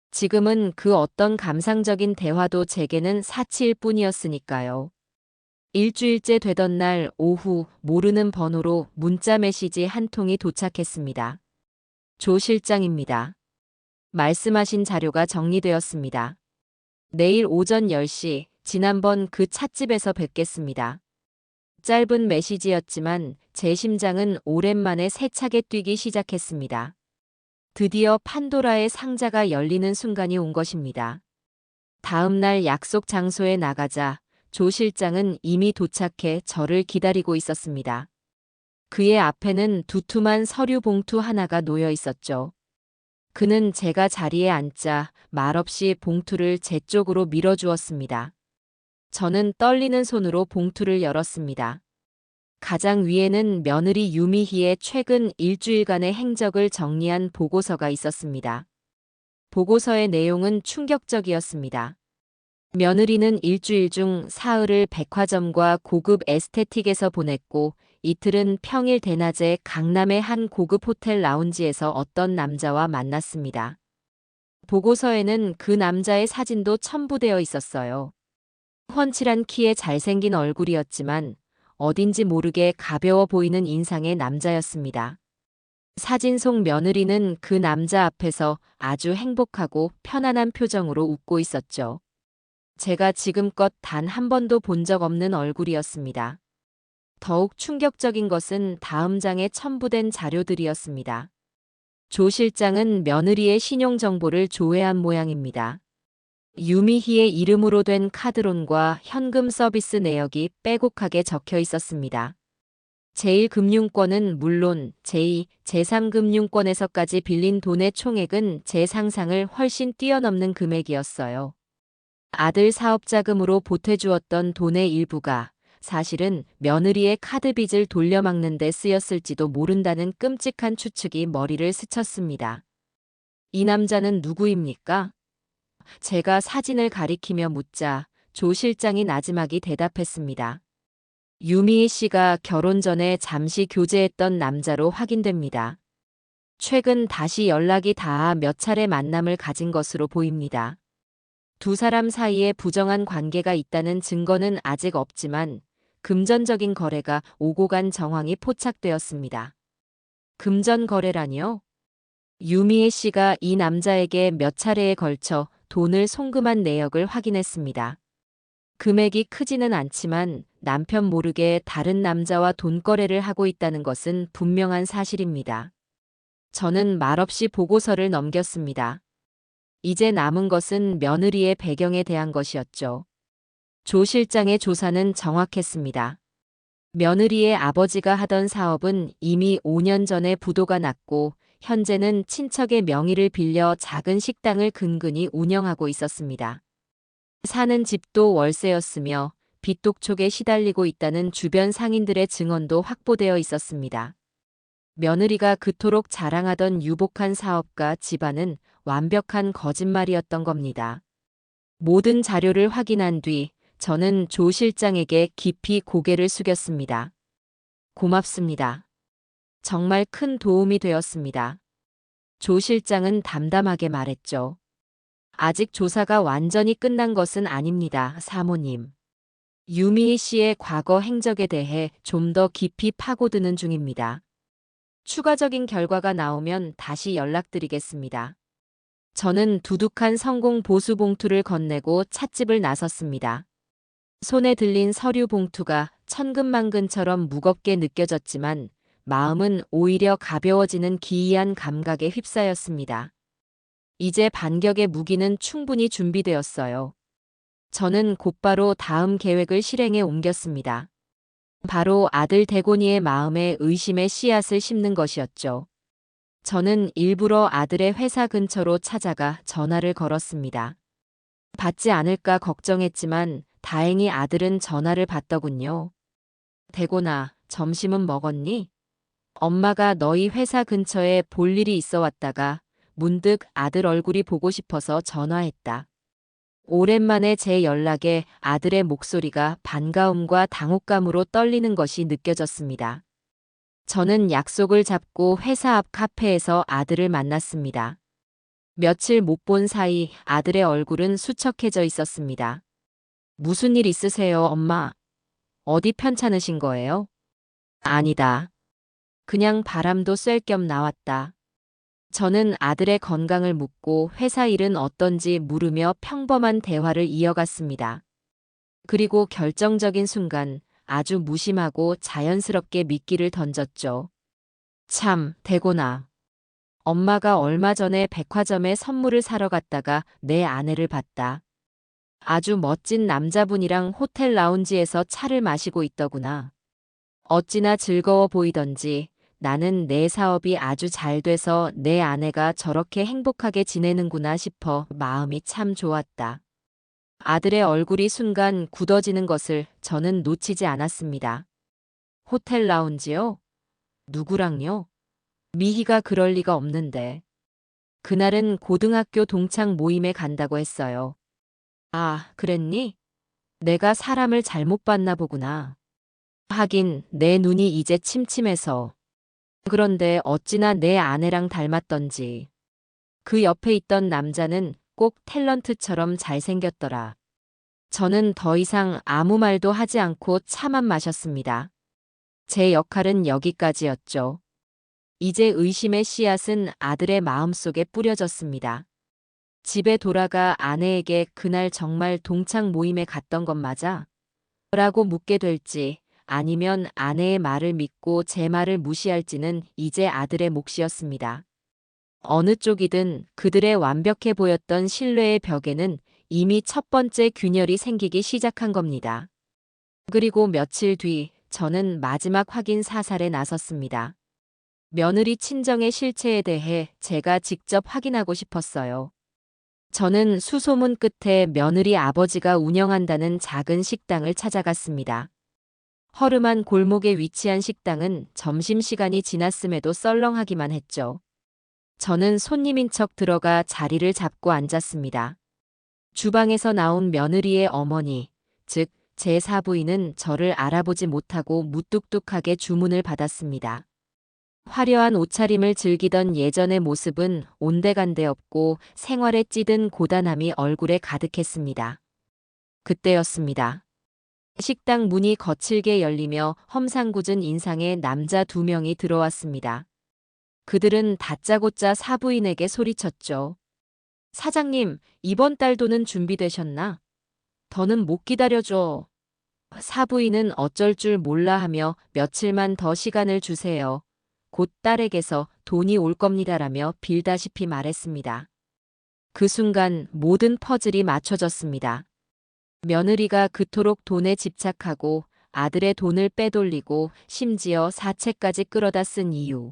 지금은 그 어떤 감상적인 대화도 제게는 사치일 뿐이었으니까요. 일주일째 되던 날 오후 모르는 번호로 문자 메시지 한 통이 도착했습니다. 조 실장입니다. 말씀하신 자료가 정리되었습니다. 내일 오전 10시 지난번 그 찻집에서 뵙겠습니다. 짧은 메시지였지만 제 심장은 오랜만에 세차게 뛰기 시작했습니다. 드디어 판도라의 상자가 열리는 순간이 온 것입니다. 다음 날 약속 장소에 나가자 조 실장은 이미 도착해 저를 기다리고 있었습니다. 그의 앞에는 두툼한 서류 봉투 하나가 놓여 있었죠. 그는 제가 자리에 앉자 말없이 봉투를 제 쪽으로 밀어주었습니다. 저는 떨리는 손으로 봉투를 열었습니다. 가장 위에는 며느리 유미희의 최근 일주일간의 행적을 정리한 보고서가 있었습니다. 보고서의 내용은 충격적이었습니다. 며느리는 일주일 중 사흘을 백화점과 고급 에스테틱에서 보냈고 이틀은 평일 대낮에 강남의 한 고급 호텔 라운지에서 어떤 남자와 만났습니다. 보고서에는 그 남자의 사진도 첨부되어 있었어요. 훤칠한 키에 잘생긴 얼굴이었지만 어딘지 모르게 가벼워 보이는 인상의 남자였습니다. 사진 속 며느리는 그 남자 앞에서 아주 행복하고 편안한 표정으로 웃고 있었죠. 제가 지금껏 단 한 번도 본 적 없는 얼굴이었습니다. 더욱 충격적인 것은 다음 장에 첨부된 자료들이었습니다. 조 실장은 며느리의 신용정보를 조회한 모양입니다. 유미희의 이름으로 된 카드론과 현금 서비스 내역이 빼곡하게 적혀 있었습니다. 제1금융권은 물론 제2, 제3금융권에서까지 빌린 돈의 총액은 제 상상을 훨씬 뛰어넘는 금액이었어요. 아들 사업 자금으로 보태주었던 돈의 일부가 사실은 며느리의 카드 빚을 돌려막는 데 쓰였을지도 모른다는 끔찍한 추측이 머리를 스쳤습니다. 이 남자는 누구입니까? 제가 사진을 가리키며 묻자 조 실장이 나지막이 대답했습니다. 유미희 씨가 결혼 전에 잠시 교제했던 남자로 확인됩니다. 최근 다시 연락이 닿아 몇 차례 만남을 가진 것으로 보입니다. 두 사람 사이에 부정한 관계가 있다는 증거는 아직 없지만 금전적인 거래가 오고 간 정황이 포착되었습니다. 금전 거래라니요? 유미애 씨가 이 남자에게 몇 차례에 걸쳐 돈을 송금한 내역을 확인했습니다. 금액이 크지는 않지만 남편 모르게 다른 남자와 돈거래를 하고 있다는 것은 분명한 사실입니다. 저는 말없이 보고서를 넘겼습니다. 이제 남은 것은 며느리의 배경에 대한 것이었죠. 조 실장의 조사는 정확했습니다. 며느리의 아버지가 하던 사업은 이미 5년 전에 부도가 났고 현재는 친척의 명의를 빌려 작은 식당을 근근히 운영하고 있었습니다. 사는 집도 월세였으며 빚독촉에 시달리고 있다는 주변 상인들의 증언도 확보되어 있었습니다. 며느리가 그토록 자랑하던 유복한 사업과 집안은 완벽한 거짓말이었던 겁니다. 모든 자료를 확인한 뒤 저는 조 실장에게 깊이 고개를 숙였습니다. 고맙습니다. 정말 큰 도움이 되었습니다. 조 실장은 담담하게 말했죠. 아직 조사가 완전히 끝난 것은 아닙니다, 사모님. 유미희 씨의 과거 행적에 대해 좀 더 깊이 파고드는 중입니다. 추가적인 결과가 나오면 다시 연락드리겠습니다. 저는 두둑한 성공 보수 봉투를 건네고 찻집을 나섰습니다. 손에 들린 서류 봉투가 천근만근처럼 무겁게 느껴졌지만 마음은 오히려 가벼워지는 기이한 감각에 휩싸였습니다. 이제 반격의 무기는 충분히 준비되었어요. 저는 곧바로 다음 계획을 실행에 옮겼습니다. 바로 아들 대곤이의 마음에 의심의 씨앗을 심는 것이었죠. 저는 일부러 아들의 회사 근처로 찾아가 전화를 걸었습니다. 받지 않을까 걱정했지만 다행히 아들은 전화를 받더군요. 대곤아, 점심은 먹었니? 엄마가 너희 회사 근처에 볼 일이 있어 왔다가 문득 아들 얼굴이 보고 싶어서 전화했다. 오랜만에 제 연락에 아들의 목소리가 반가움과 당혹감으로 떨리는 것이 느껴졌습니다. 저는 약속을 잡고 회사 앞 카페에서 아들을 만났습니다. 며칠 못 본 사이 아들의 얼굴은 수척해져 있었습니다. 무슨 일 있으세요, 엄마? 어디 편찮으신 거예요? 아니다. 그냥 바람도 쐴 겸 나왔다. 저는 아들의 건강을 묻고 회사 일은 어떤지 물으며 평범한 대화를 이어갔습니다. 그리고 결정적인 순간 아주 무심하고 자연스럽게 미끼를 던졌죠. 참, 대곤아. 엄마가 얼마 전에 백화점에 선물을 사러 갔다가 내 아내를 봤다. 아주 멋진 남자분이랑 호텔 라운지에서 차를 마시고 있더구나. 어찌나 즐거워 보이던지 나는 내 사업이 아주 잘 돼서 내 아내가 저렇게 행복하게 지내는구나 싶어 마음이 참 좋았다. 아들의 얼굴이 순간 굳어지는 것을 저는 놓치지 않았습니다. 호텔 라운지요? 누구랑요? 미희가 그럴 리가 없는데. 그날은 고등학교 동창 모임에 간다고 했어요. 아, 그랬니? 내가 사람을 잘못 봤나 보구나. 하긴 내 눈이 이제 침침해서. 그런데 어찌나 내 아내랑 닮았던지. 그 옆에 있던 남자는 꼭 탤런트처럼 잘생겼더라. 저는 더 이상 아무 말도 하지 않고 차만 마셨습니다. 제 역할은 여기까지였죠. 이제 의심의 씨앗은 아들의 마음속에 뿌려졌습니다. 집에 돌아가 아내에게 그날 정말 동창 모임에 갔던 것 맞아? 라고 묻게 될지 아니면 아내의 말을 믿고 제 말을 무시할지는 이제 아들의 몫이었습니다. 어느 쪽이든 그들의 완벽해 보였던 신뢰의 벽에는 이미 첫 번째 균열이 생기기 시작한 겁니다. 그리고 며칠 뒤 저는 마지막 확인 사살에 나섰습니다. 며느리 친정의 실체에 대해 제가 직접 확인하고 싶었어요. 저는 수소문 끝에 며느리 아버지가 운영한다는 작은 식당을 찾아갔습니다. 허름한 골목에 위치한 식당은 점심시간이 지났음에도 썰렁하기만 했죠. 저는 손님인 척 들어가 자리를 잡고 앉았습니다. 주방에서 나온 며느리의 어머니, 즉 제 사부인은 저를 알아보지 못하고 무뚝뚝하게 주문을 받았습니다. 화려한 옷차림을 즐기던 예전의 모습은 온데간데 없고 생활에 찌든 고단함이 얼굴에 가득했습니다. 그때였습니다. 식당 문이 거칠게 열리며 험상궂은 인상의 남자 2명이 들어왔습니다. 그들은 다짜고짜 사부인에게 소리쳤죠. 사장님, 이번 달 돈은 준비되셨나? 더는 못 기다려줘. 사부인은 어쩔 줄 몰라 하며 며칠만 더 시간을 주세요. 곧 딸에게서 돈이 올 겁니다라며 빌다시피 말했습니다. 그 순간 모든 퍼즐이 맞춰졌습니다. 며느리가 그토록 돈에 집착하고 아들의 돈을 빼돌리고 심지어 사채까지 끌어다 쓴 이유.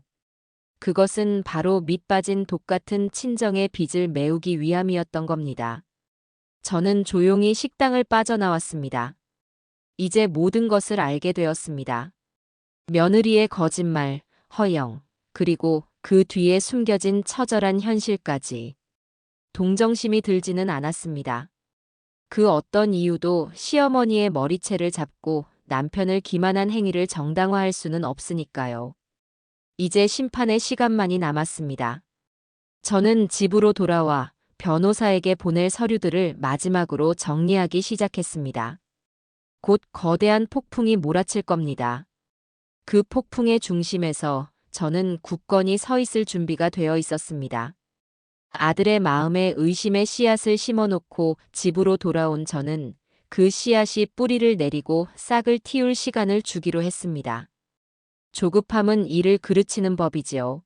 그것은 바로 밑빠진 독 같은 친정의 빚을 메우기 위함이었던 겁니다. 저는 조용히 식당을 빠져나왔습니다. 이제 모든 것을 알게 되었습니다. 며느리의 거짓말, 허영, 그리고 그 뒤에 숨겨진 처절한 현실까지. 동정심이 들지는 않았습니다. 그 어떤 이유도 시어머니의 머리채를 잡고 남편을 기만한 행위를 정당화할 수는 없으니까요. 이제 심판의 시간만이 남았습니다. 저는 집으로 돌아와 변호사에게 보낼 서류들을 마지막으로 정리하기 시작했습니다. 곧 거대한 폭풍이 몰아칠 겁니다. 그 폭풍의 중심에서 저는 굳건히 서 있을 준비가 되어 있었습니다. 아들의 마음에 의심의 씨앗을 심어놓고 집으로 돌아온 저는 그 씨앗이 뿌리를 내리고 싹을 틔울 시간을 주기로 했습니다. 조급함은 이를 그르치는 법이지요.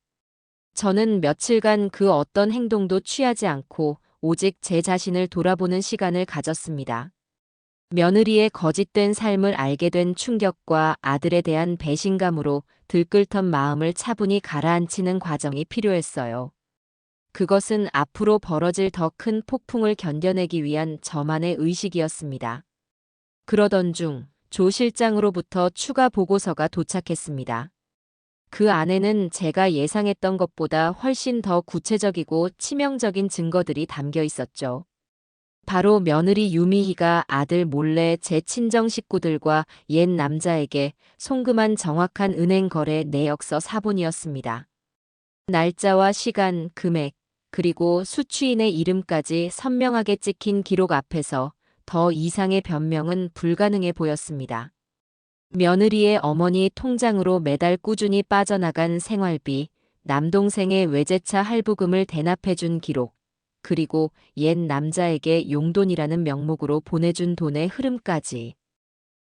저는 며칠간 그 어떤 행동도 취하지 않고 오직 제 자신을 돌아보는 시간을 가졌습니다. 며느리의 거짓된 삶을 알게 된 충격과 아들에 대한 배신감으로 들끓던 마음을 차분히 가라앉히는 과정이 필요했어요. 그것은 앞으로 벌어질 더 큰 폭풍을 견뎌내기 위한 저만의 의식이었습니다. 그러던 중 조 실장으로부터 추가 보고서가 도착했습니다. 그 안에는 제가 예상했던 것보다 훨씬 더 구체적이고 치명적인 증거들이 담겨 있었죠. 바로 며느리 유미희가 아들 몰래 제 친정 식구들과 옛 남자에게 송금한 정확한 은행 거래 내역서 사본이었습니다. 날짜와 시간, 금액, 그리고 수취인의 이름까지 선명하게 찍힌 기록 앞에서 더 이상의 변명은 불가능해 보였습니다. 며느리의 어머니 통장으로 매달 꾸준히 빠져나간 생활비, 남동생의 외제차 할부금을 대납해준 기록, 그리고 옛 남자에게 용돈이라는 명목으로 보내준 돈의 흐름까지.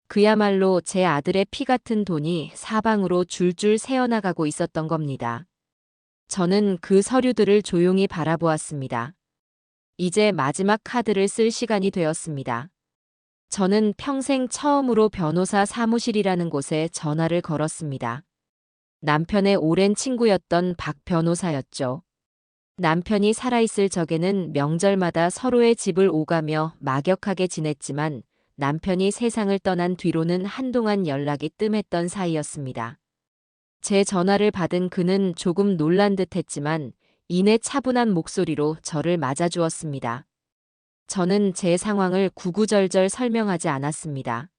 그야말로 제 아들의 피 같은 돈이 사방으로 줄줄 새어나가고 있었던 겁니다. 저는 그 서류들을 조용히 바라보았습니다. 이제 마지막 카드를 쓸 시간이 되었습니다. 저는 평생 처음으로 변호사 사무실이라는 곳에 전화를 걸었습니다. 남편의 오랜 친구였던 박 변호사였죠. 남편이 살아있을 적에는 명절마다 서로의 집을 오가며 막역하게 지냈지만 남편이 세상을 떠난 뒤로는 한동안 연락이 뜸했던 사이였습니다. 제 전화를 받은 그는 조금 놀란 듯 했지만 이내 차분한 목소리로 저를 맞아주었습니다. 저는 제 상황을 구구절절 설명하지 않았습니다.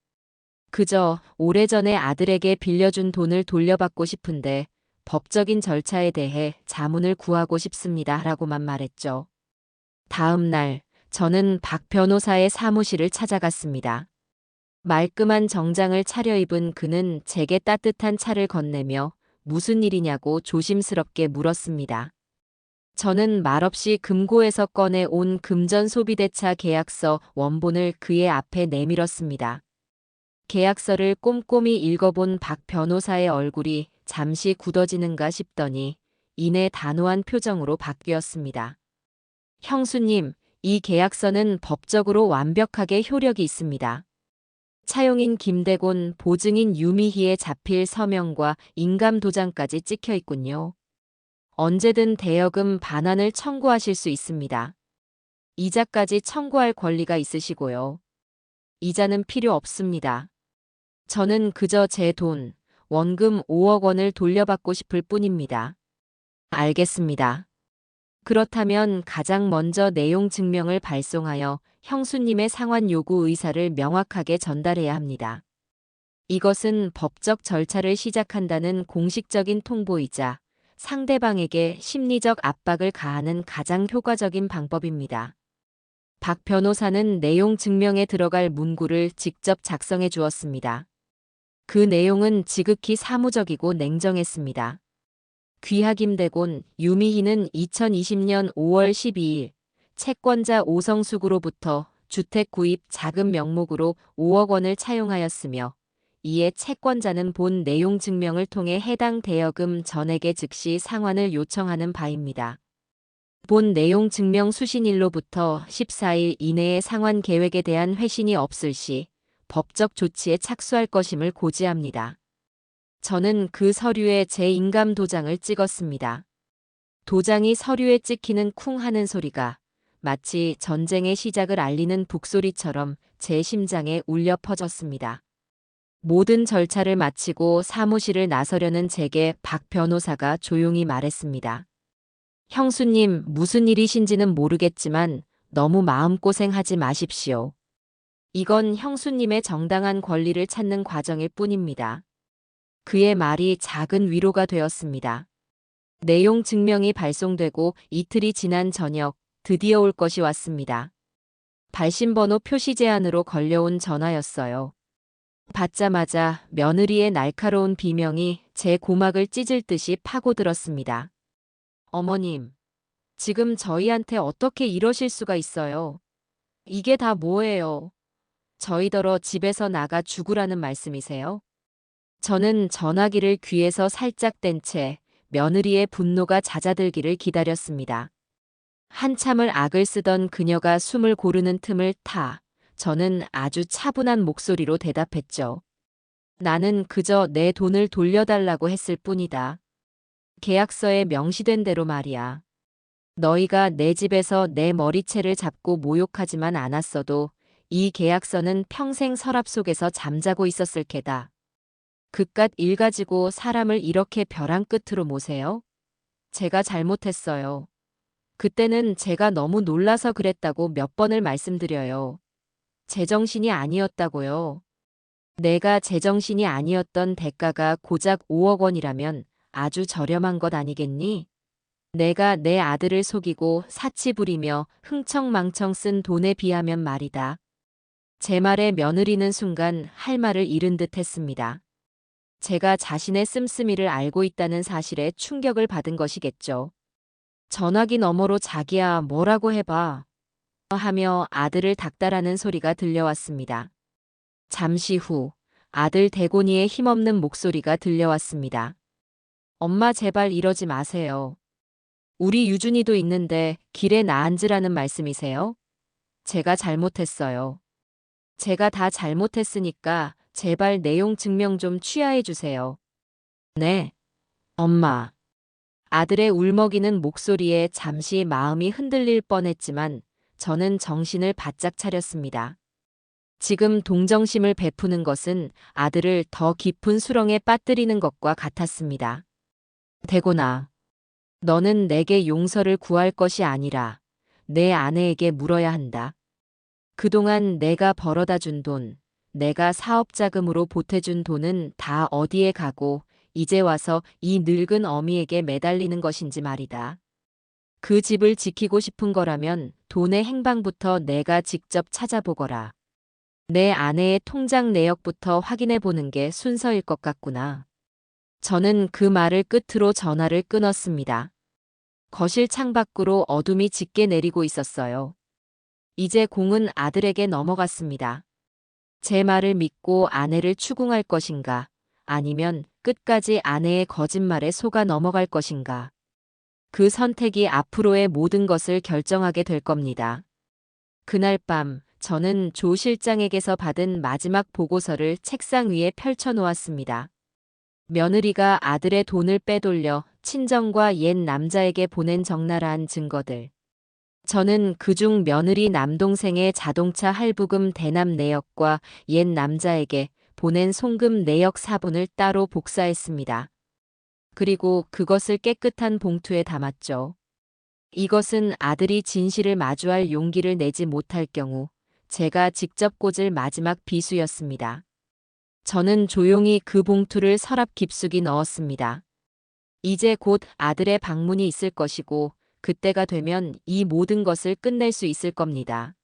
그저 오래전에 아들에게 빌려준 돈을 돌려받고 싶은데 법적인 절차에 대해 자문을 구하고 싶습니다. 라고만 말했죠. 다음 날, 저는 박 변호사의 사무실을 찾아갔습니다. 말끔한 정장을 차려입은 그는 제게 따뜻한 차를 건네며 무슨 일이냐고 조심스럽게 물었습니다. 저는 말없이 금고에서 꺼내 온 금전 소비대차 계약서 원본을 그의 앞에 내밀었습니다. 계약서를 꼼꼼히 읽어본 박 변호사의 얼굴이 잠시 굳어지는가 싶더니 이내 단호한 표정으로 바뀌었습니다. 형수님, 이 계약서는 법적으로 완벽하게 효력이 있습니다. 차용인 김대곤, 보증인 유미희의 자필 서명과 인감 도장까지 찍혀 있군요. 언제든 대여금 반환을 청구하실 수 있습니다. 이자까지 청구할 권리가 있으시고요. 이자는 필요 없습니다. 저는 그저 제 돈, 원금 5억 원을 돌려받고 싶을 뿐입니다. 알겠습니다. 그렇다면 가장 먼저 내용 증명을 발송하여 형수님의 상환 요구 의사를 명확하게 전달해야 합니다. 이것은 법적 절차를 시작한다는 공식적인 통보이자 상대방에게 심리적 압박을 가하는 가장 효과적인 방법입니다. 박 변호사는 내용 증명에 들어갈 문구를 직접 작성해 주었습니다. 그 내용은 지극히 사무적이고 냉정했습니다. 귀하 김대곤, 유미희는 2020년 5월 12일 채권자 오성숙으로부터 주택 구입 자금 명목으로 5억 원을 차용하였으며 이에 채권자는 본 내용 증명을 통해 해당 대여금 전액의 즉시 상환을 요청하는 바입니다. 본 내용 증명 수신일로부터 14일 이내에 상환 계획에 대한 회신이 없을 시 법적 조치에 착수할 것임을 고지합니다. 저는 그 서류에 제 인감 도장을 찍었습니다. 도장이 서류에 찍히는 쿵 하는 소리가 마치 전쟁의 시작을 알리는 북소리처럼 제 심장에 울려 퍼졌습니다. 모든 절차를 마치고 사무실을 나서려는 제게 박 변호사가 조용히 말했습니다. 형수님, 무슨 일이신지는 모르겠지만 너무 마음고생하지 마십시오. 이건 형수님의 정당한 권리를 찾는 과정일 뿐입니다. 그의 말이 작은 위로가 되었습니다. 내용 증명이 발송되고 이틀이 지난 저녁, 드디어 올 것이 왔습니다. 발신번호 표시 제한으로 걸려온 전화였어요. 받자마자 며느리의 날카로운 비명이 제 고막을 찢을 듯이 파고들었습니다. 어머님, 지금 저희한테 어떻게 이러실 수가 있어요? 이게 다 뭐예요? 저희더러 집에서 나가 죽으라는 말씀이세요? 저는 전화기를 귀에서 살짝 뗀 채 며느리의 분노가 잦아들기를 기다렸습니다. 한참을 악을 쓰던 그녀가 숨을 고르는 틈을 타 저는 아주 차분한 목소리로 대답했죠. 나는 그저 내 돈을 돌려달라고 했을 뿐이다. 계약서에 명시된 대로 말이야. 너희가 내 집에서 내 머리채를 잡고 모욕하지만 않았어도 이 계약서는 평생 서랍 속에서 잠자고 있었을 게다. 그깟 일 가지고 사람을 이렇게 벼랑 끝으로 모세요? 제가 잘못했어요. 그때는 제가 너무 놀라서 그랬다고 몇 번을 말씀드려요. 제정신이 아니었다고요. 내가 제정신이 아니었던 대가가 고작 5억 원이라면 아주 저렴한 것 아니겠니? 내가 내 아들을 속이고 사치 부리며 흥청망청 쓴 돈에 비하면 말이다. 제 말에 며느리는 순간 할 말을 잃은 듯 했습니다. 제가 자신의 씀씀이를 알고 있다는 사실에 충격을 받은 것이겠죠. 전화기 너머로 자기야 뭐라고 해봐 하며 아들을 닥달하는 소리가 들려왔습니다. 잠시 후 아들 대곤이의 힘없는 목소리가 들려왔습니다. 엄마 제발 이러지 마세요. 우리 유준이도 있는데 길에 나앉으라는 말씀이세요? 제가 잘못했어요. 제가 다 잘못했으니까 제발 내용 증명 좀 취하해 주세요. 네, 엄마. 아들의 울먹이는 목소리에 잠시 마음이 흔들릴 뻔했지만 저는 정신을 바짝 차렸습니다. 지금 동정심을 베푸는 것은 아들을 더 깊은 수렁에 빠뜨리는 것과 같았습니다. 대곤아, 너는 내게 용서를 구할 것이 아니라 내 아내에게 물어야 한다. 그동안 내가 벌어다 준 돈, 내가 사업 자금으로 보태준 돈은 다 어디에 가고 이제 와서 이 늙은 어미에게 매달리는 것인지 말이다. 그 집을 지키고 싶은 거라면 돈의 행방부터 내가 직접 찾아보거라. 내 아내의 통장 내역부터 확인해 보는 게 순서일 것 같구나. 저는 그 말을 끝으로 전화를 끊었습니다. 거실 창밖으로 어둠이 짙게 내리고 있었어요. 이제 공은 아들에게 넘어갔습니다. 제 말을 믿고 아내를 추궁할 것인가, 아니면 끝까지 아내의 거짓말에 속아 넘어갈 것인가. 그 선택이 앞으로의 모든 것을 결정하게 될 겁니다. 그날 밤, 저는 조 실장에게서 받은 마지막 보고서를 책상 위에 펼쳐 놓았습니다. 며느리가 아들의 돈을 빼돌려 친정과 옛 남자에게 보낸 적나라한 증거들. 저는 그중 며느리 남동생의 자동차 할부금 대납 내역과 옛 남자에게 보낸 송금 내역 사본을 따로 복사했습니다. 그리고 그것을 깨끗한 봉투에 담았죠. 이것은 아들이 진실을 마주할 용기를 내지 못할 경우 제가 직접 꽂을 마지막 비수였습니다. 저는 조용히 그 봉투를 서랍 깊숙이 넣었습니다. 이제 곧 아들의 방문이 있을 것이고 그때가 되면 이 모든 것을 끝낼 수 있을 겁니다.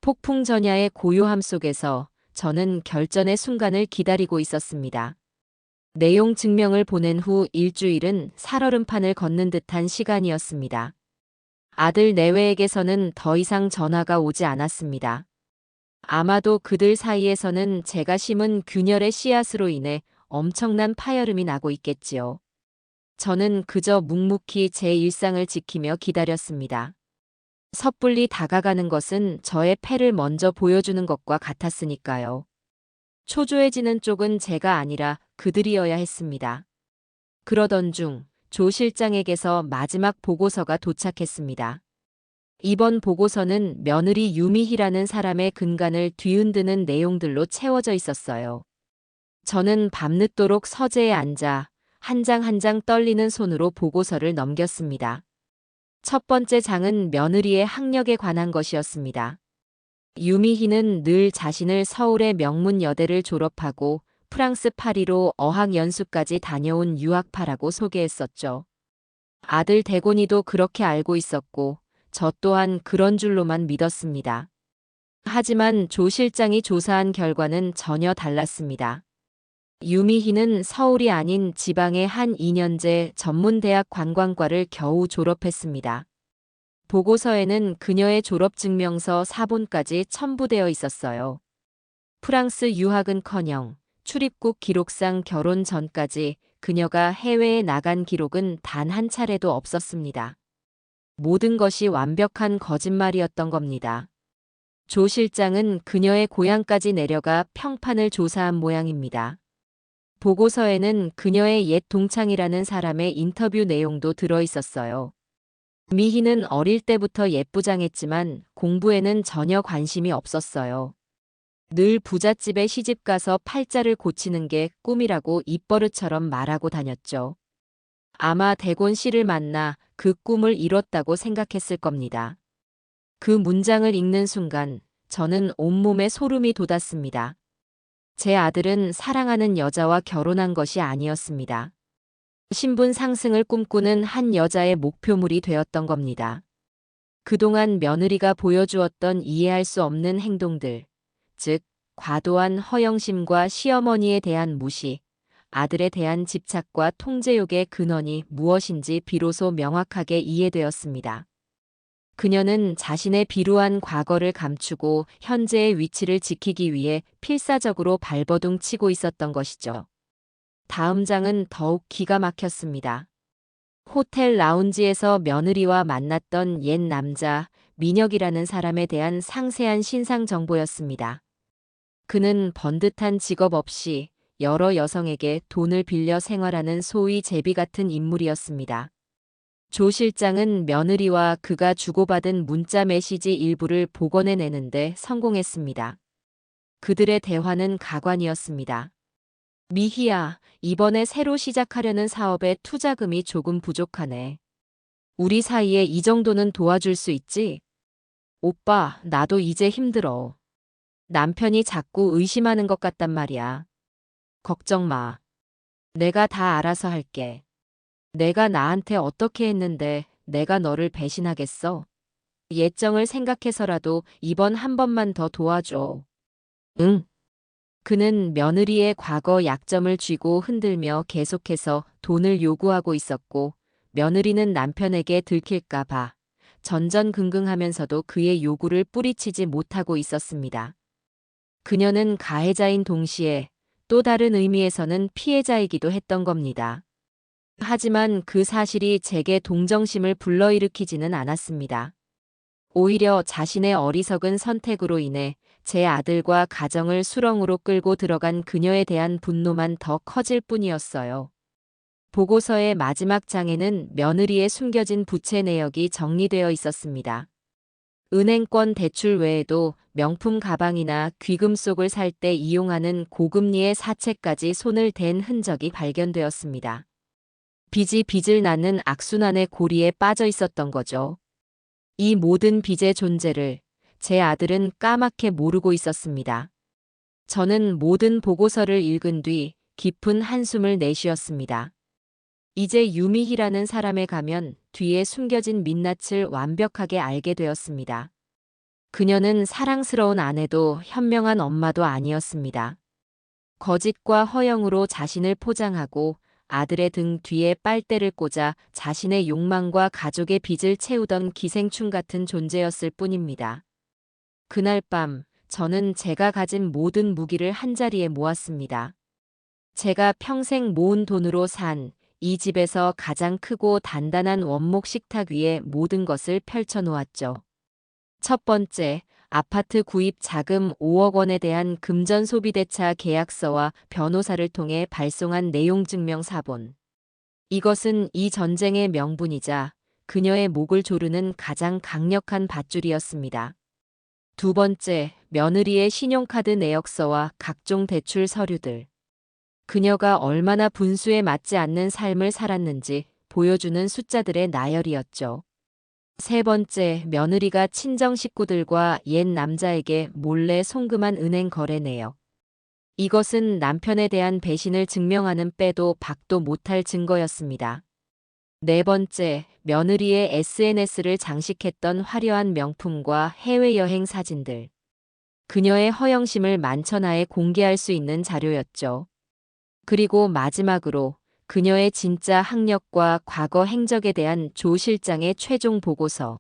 폭풍 전야의 고요함 속에서 저는 결전의 순간을 기다리고 있었습니다. 내용 증명을 보낸 후 일주일은 살얼음판을 걷는 듯한 시간이었습니다. 아들 내외에게서는 더 이상 전화가 오지 않았습니다. 아마도 그들 사이에서는 제가 심은 균열의 씨앗으로 인해 엄청난 파열음이 나고 있겠지요. 저는 그저 묵묵히 제 일상을 지키며 기다렸습니다. 섣불리 다가가는 것은 저의 패를 먼저 보여주는 것과 같았으니까요. 초조해지는 쪽은 제가 아니라 그들이어야 했습니다. 그러던 중 조 실장에게서 마지막 보고서가 도착했습니다. 이번 보고서는 며느리 유미희라는 사람의 근간을 뒤흔드는 내용들로 채워져 있었어요. 저는 밤늦도록 서재에 앉아 한 장 한 장 떨리는 손으로 보고서를 넘겼습니다. 첫 번째 장은 며느리의 학력에 관한 것이었습니다. 유미희는 늘 자신을 서울의 명문 여대를 졸업하고 프랑스 파리로 어학연수까지 다녀온 유학파라고 소개했었죠. 아들 대곤이도 그렇게 알고 있었고 저 또한 그런 줄로만 믿었습니다. 하지만 조 실장이 조사한 결과는 전혀 달랐습니다. 유미희는 서울이 아닌 지방의 한 2년제 전문대학 관광과를 겨우 졸업했습니다. 보고서에는 그녀의 졸업증명서 사본까지 첨부되어 있었어요. 프랑스 유학은커녕 출입국 기록상 결혼 전까지 그녀가 해외에 나간 기록은 단 한 차례도 없었습니다. 모든 것이 완벽한 거짓말이었던 겁니다. 조 실장은 그녀의 고향까지 내려가 평판을 조사한 모양입니다. 보고서에는 그녀의 옛 동창이라는 사람의 인터뷰 내용도 들어 있었어요. 미희는 어릴 때부터 예쁘장했지만 공부에는 전혀 관심이 없었어요. 늘 부잣집에 시집가서 팔자를 고치는 게 꿈이라고 입버릇처럼 말하고 다녔죠. 아마 대곤 씨를 만나 그 꿈을 이뤘다고 생각했을 겁니다. 그 문장을 읽는 순간 저는 온몸에 소름이 돋았습니다. 제 아들은 사랑하는 여자와 결혼한 것이 아니었습니다. 신분 상승을 꿈꾸는 한 여자의 목표물이 되었던 겁니다. 그동안 며느리가 보여주었던 이해할 수 없는 행동들, 즉 과도한 허영심과 시어머니에 대한 무시, 아들에 대한 집착과 통제욕의 근원이 무엇인지 비로소 명확하게 이해되었습니다. 그녀는 자신의 비루한 과거를 감추고 현재의 위치를 지키기 위해 필사적으로 발버둥 치고 있었던 것이죠. 다음 장은 더욱 기가 막혔습니다. 호텔 라운지에서 며느리와 만났던 옛 남자, 민혁이라는 사람에 대한 상세한 신상 정보였습니다. 그는 번듯한 직업 없이 여러 여성에게 돈을 빌려 생활하는 소위 제비 같은 인물이었습니다. 조 실장은 며느리와 그가 주고받은 문자 메시지 일부를 복원해내는데 성공했습니다. 그들의 대화는 가관이었습니다. 미희야, 이번에 새로 시작하려는 사업에 투자금이 조금 부족하네. 우리 사이에 이 정도는 도와줄 수 있지? 오빠, 나도 이제 힘들어. 남편이 자꾸 의심하는 것 같단 말이야. 걱정 마. 내가 다 알아서 할게. 내가 나한테 어떻게 했는데 내가 너를 배신하겠어? 예정을 생각해서라도 이번 한 번만 더 도와줘. 응. 그는 며느리의 과거 약점을 쥐고 흔들며 계속해서 돈을 요구하고 있었고, 며느리는 남편에게 들킬까봐 전전긍긍하면서도 그의 요구를 뿌리치지 못하고 있었습니다. 그녀는 가해자인 동시에 또 다른 의미에서는 피해자이기도 했던 겁니다. 하지만 그 사실이 제게 동정심을 불러일으키지는 않았습니다. 오히려 자신의 어리석은 선택으로 인해 제 아들과 가정을 수렁으로 끌고 들어간 그녀에 대한 분노만 더 커질 뿐이었어요. 보고서의 마지막 장에는 며느리의 숨겨진 부채 내역이 정리되어 있었습니다. 은행권 대출 외에도 명품 가방이나 귀금속을 살 때 이용하는 고금리의 사채까지 손을 댄 흔적이 발견되었습니다. 빚이 빚을 낳는 악순환의 고리에 빠져 있었던 거죠. 이 모든 빚의 존재를 제 아들은 까맣게 모르고 있었습니다. 저는 모든 보고서를 읽은 뒤 깊은 한숨을 내쉬었습니다. 이제 유미희라는 사람에 가면 뒤에 숨겨진 민낯을 완벽하게 알게 되었습니다. 그녀는 사랑스러운 아내도 현명한 엄마도 아니었습니다. 거짓과 허영으로 자신을 포장하고 아들의 등 뒤에 빨대를 꽂아 자신의 욕망과 가족의 빚을 채우던 기생충 같은 존재였을 뿐입니다. 그날 밤 저는 제가 가진 모든 무기를 한자리에 모았습니다. 제가 평생 모은 돈으로 산 이 집에서 가장 크고 단단한 원목 식탁 위에 모든 것을 펼쳐 놓았죠. 첫 번째, 아파트 구입 자금 5억 원에 대한 금전 소비대차 계약서와 변호사를 통해 발송한 내용 증명 사본. 이것은 이 전쟁의 명분이자 그녀의 목을 조르는 가장 강력한 밧줄이었습니다. 두 번째, 며느리의 신용카드 내역서와 각종 대출 서류들. 그녀가 얼마나 분수에 맞지 않는 삶을 살았는지 보여주는 숫자들의 나열이었죠. 세 번째, 며느리가 친정 식구들과 옛 남자에게 몰래 송금한 은행 거래 내역. 이것은 남편에 대한 배신을 증명하는 빼도 박도 못할 증거였습니다. 네 번째, 며느리의 SNS를 장식했던 화려한 명품과 해외여행 사진들. 그녀의 허영심을 만천하에 공개할 수 있는 자료였죠. 그리고 마지막으로 그녀의 진짜 학력과 과거 행적에 대한 조 실장의 최종 보고서.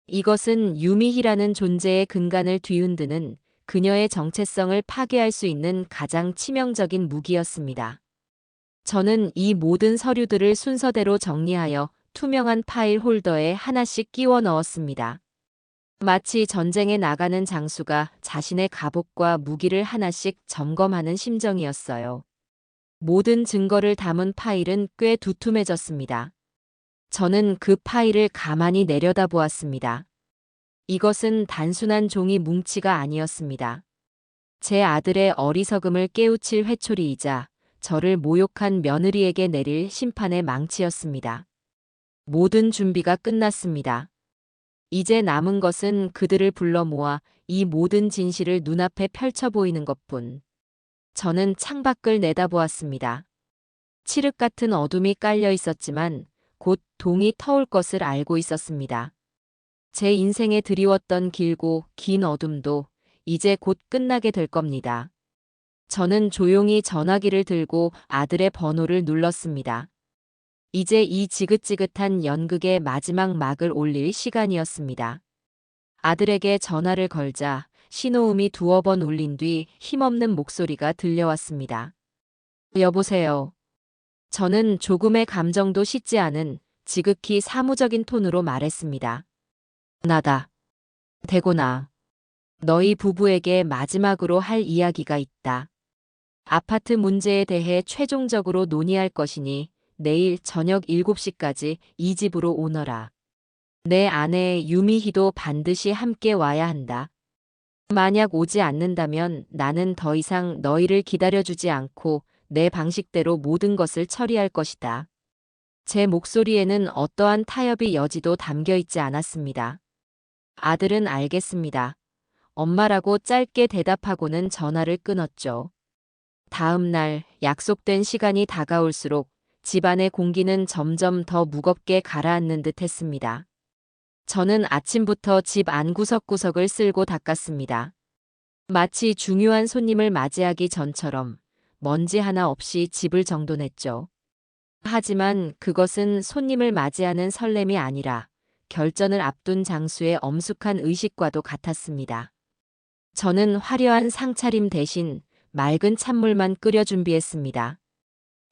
이것은 유미희라는 존재의 근간을 뒤흔드는 그녀의 정체성을 파괴할 수 있는 가장 치명적인 무기였습니다. 저는 이 모든 서류들을 순서대로 정리하여 투명한 파일 홀더에 하나씩 끼워 넣었습니다. 마치 전쟁에 나가는 장수가 자신의 갑옷과 무기를 하나씩 점검하는 심정이었어요. 모든 증거를 담은 파일은 꽤 두툼해졌습니다. 저는 그 파일을 가만히 내려다보았습니다. 이것은 단순한 종이 뭉치가 아니었습니다. 제 아들의 어리석음을 깨우칠 회초리이자 저를 모욕한 며느리에게 내릴 심판의 망치였습니다. 모든 준비가 끝났습니다. 이제 남은 것은 그들을 불러 모아 이 모든 진실을 눈앞에 펼쳐 보이는 것뿐. 저는 창밖을 내다보았습니다. 칠흑 같은 어둠이 깔려 있었지만 곧 동이 터올 것을 알고 있었습니다. 제 인생에 드리웠던 길고 긴 어둠도 이제 곧 끝나게 될 겁니다. 저는 조용히 전화기를 들고 아들의 번호를 눌렀습니다. 이제 이 지긋지긋한 연극의 마지막 막을 올릴 시간이었습니다. 아들에게 전화를 걸자 신호음이 두어 번 울린 뒤 힘없는 목소리가 들려왔습니다. 여보세요. 저는 조금의 감정도 씻지 않은 지극히 사무적인 톤으로 말했습니다. 나다. 대곤아. 너희 부부에게 마지막으로 할 이야기가 있다. 아파트 문제에 대해 최종적으로 논의할 것이니 내일 저녁 7시까지 이 집으로 오너라. 내 아내 유미희도 반드시 함께 와야 한다. 만약 오지 않는다면 나는 더 이상 너희를 기다려주지 않고 내 방식대로 모든 것을 처리할 것이다. 제 목소리에는 어떠한 타협의 여지도 담겨 있지 않았습니다. 아들은 알겠습니다. 엄마라고 짧게 대답하고는 전화를 끊었죠. 다음 날 약속된 시간이 다가올수록 집안의 공기는 점점 더 무겁게 가라앉는 듯 했습니다. 저는 아침부터 집 안 구석구석을 쓸고 닦았습니다. 마치 중요한 손님을 맞이하기 전처럼 먼지 하나 없이 집을 정돈했죠. 하지만 그것은 손님을 맞이하는 설렘이 아니라 결전을 앞둔 장수의 엄숙한 의식과도 같았습니다. 저는 화려한 상차림 대신 맑은 찬물만 끓여 준비했습니다.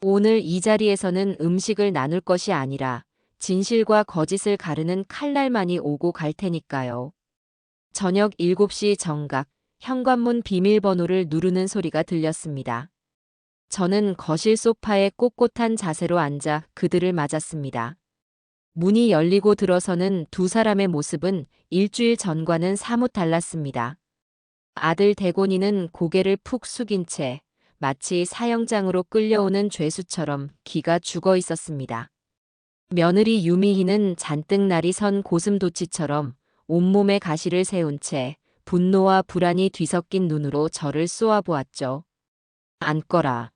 오늘 이 자리에서는 음식을 나눌 것이 아니라 진실과 거짓을 가르는 칼날만이 오고 갈 테니까요. 저녁 7시 정각, 현관문 비밀번호를 누르는 소리가 들렸습니다. 저는 거실 소파에 꼿꼿한 자세로 앉아 그들을 맞았습니다. 문이 열리고 들어서는 두 사람의 모습은 일주일 전과는 사뭇 달랐습니다. 아들 대곤이는 고개를 푹 숙인 채 마치 사형장으로 끌려오는 죄수처럼 기가 죽어 있었습니다. 며느리 유미희는 잔뜩 날이 선 고슴도치처럼 온몸에 가시를 세운 채 분노와 불안이 뒤섞인 눈으로 저를 쏘아보았죠. 앉거라.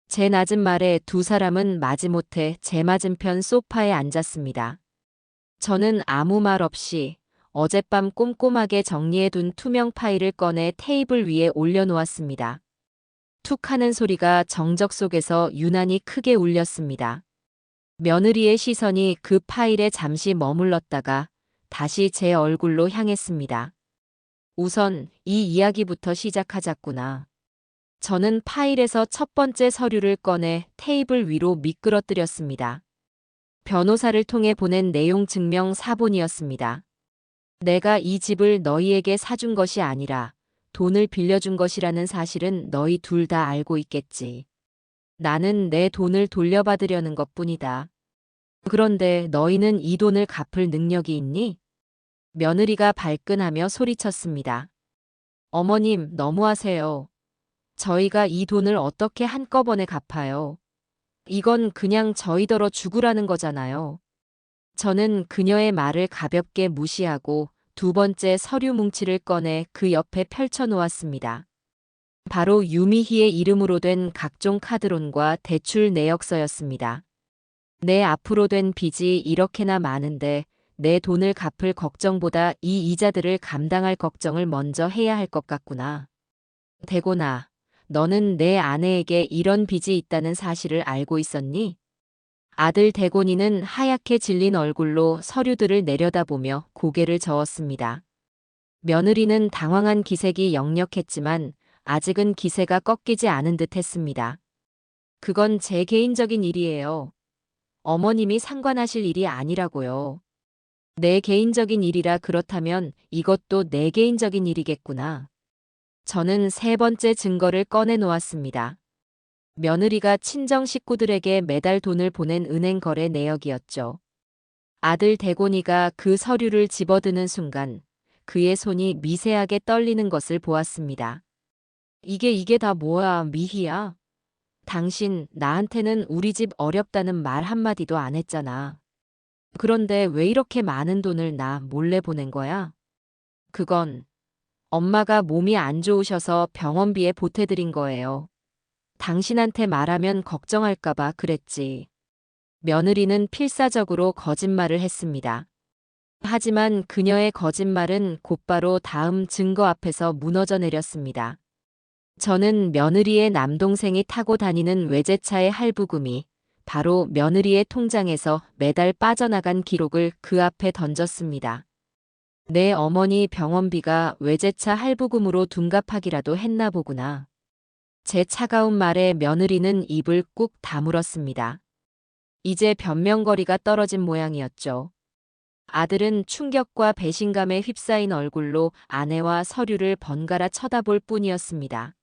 제 낮은 말에 두 사람은 마지못해 제 맞은편 소파에 앉았습니다. 저는 아무 말 없이 어젯밤 꼼꼼하게 정리해둔 투명 파일을 꺼내 테이블 위에 올려놓았습니다. 툭 하는 소리가 정적 속에서 유난히 크게 울렸습니다. 며느리의 시선이 그 파일에 잠시 머물렀다가 다시 제 얼굴로 향했습니다. 우선 이 이야기부터 시작하자꾸나. 저는 파일에서 첫 번째 서류를 꺼내 테이블 위로 미끄러뜨렸습니다. 변호사를 통해 보낸 내용 증명 사본이었습니다. 내가 이 집을 너희에게 사준 것이 아니라 돈을 빌려준 것이라는 사실은 너희 둘 다 알고 있겠지. 나는 내 돈을 돌려받으려는 것뿐이다. 그런데 너희는 이 돈을 갚을 능력이 있니? 며느리가 발끈하며 소리쳤습니다. 어머님, 너무하세요. 저희가 이 돈을 어떻게 한꺼번에 갚아요? 이건 그냥 저희더러 죽으라는 거잖아요. 저는 그녀의 말을 가볍게 무시하고 두 번째 서류 뭉치를 꺼내 그 옆에 펼쳐 놓았습니다. 바로 유미희의 이름으로 된 각종 카드론과 대출 내역서였습니다. 내 앞으로 된 빚이 이렇게나 많은데 내 돈을 갚을 걱정보다 이 이자들을 감당할 걱정을 먼저 해야 할 것 같구나. 대곤아, 너는 내 아내에게 이런 빚이 있다는 사실을 알고 있었니? 아들 대곤이는 하얗게 질린 얼굴로 서류들을 내려다보며 고개를 저었습니다. 며느리는 당황한 기색이 역력했지만 아직은 기세가 꺾이지 않은 듯 했습니다. 그건 제 개인적인 일이에요. 어머님이 상관하실 일이 아니라고요. 내 개인적인 일이라 그렇다면 이것도 내 개인적인 일이겠구나. 저는 세 번째 증거를 꺼내 놓았습니다. 며느리가 친정 식구들에게 매달 돈을 보낸 은행 거래 내역이었죠. 아들 대곤이가 그 서류를 집어드는 순간 그의 손이 미세하게 떨리는 것을 보았습니다. 이게 다 뭐야, 미희야? 당신 나한테는 우리 집 어렵다는 말 한마디도 안 했잖아. 그런데 왜 이렇게 많은 돈을 나 몰래 보낸 거야? 그건 엄마가 몸이 안 좋으셔서 병원비에 보태드린 거예요. 당신한테 말하면 걱정할까봐 그랬지. 며느리는 필사적으로 거짓말을 했습니다. 하지만 그녀의 거짓말은 곧바로 다음 증거 앞에서 무너져 내렸습니다. 저는 며느리의 남동생이 타고 다니는 외제차의 할부금이 바로 며느리의 통장에서 매달 빠져나간 기록을 그 앞에 던졌습니다. 내 어머니 병원비가 외제차 할부금으로 둔갑하기라도 했나 보구나. 제 차가운 말에 며느리는 입을 꾹 다물었습니다. 이제 변명거리가 떨어진 모양이었죠. 아들은 충격과 배신감에 휩싸인 얼굴로 아내와 서류를 번갈아 쳐다볼 뿐이었습니다.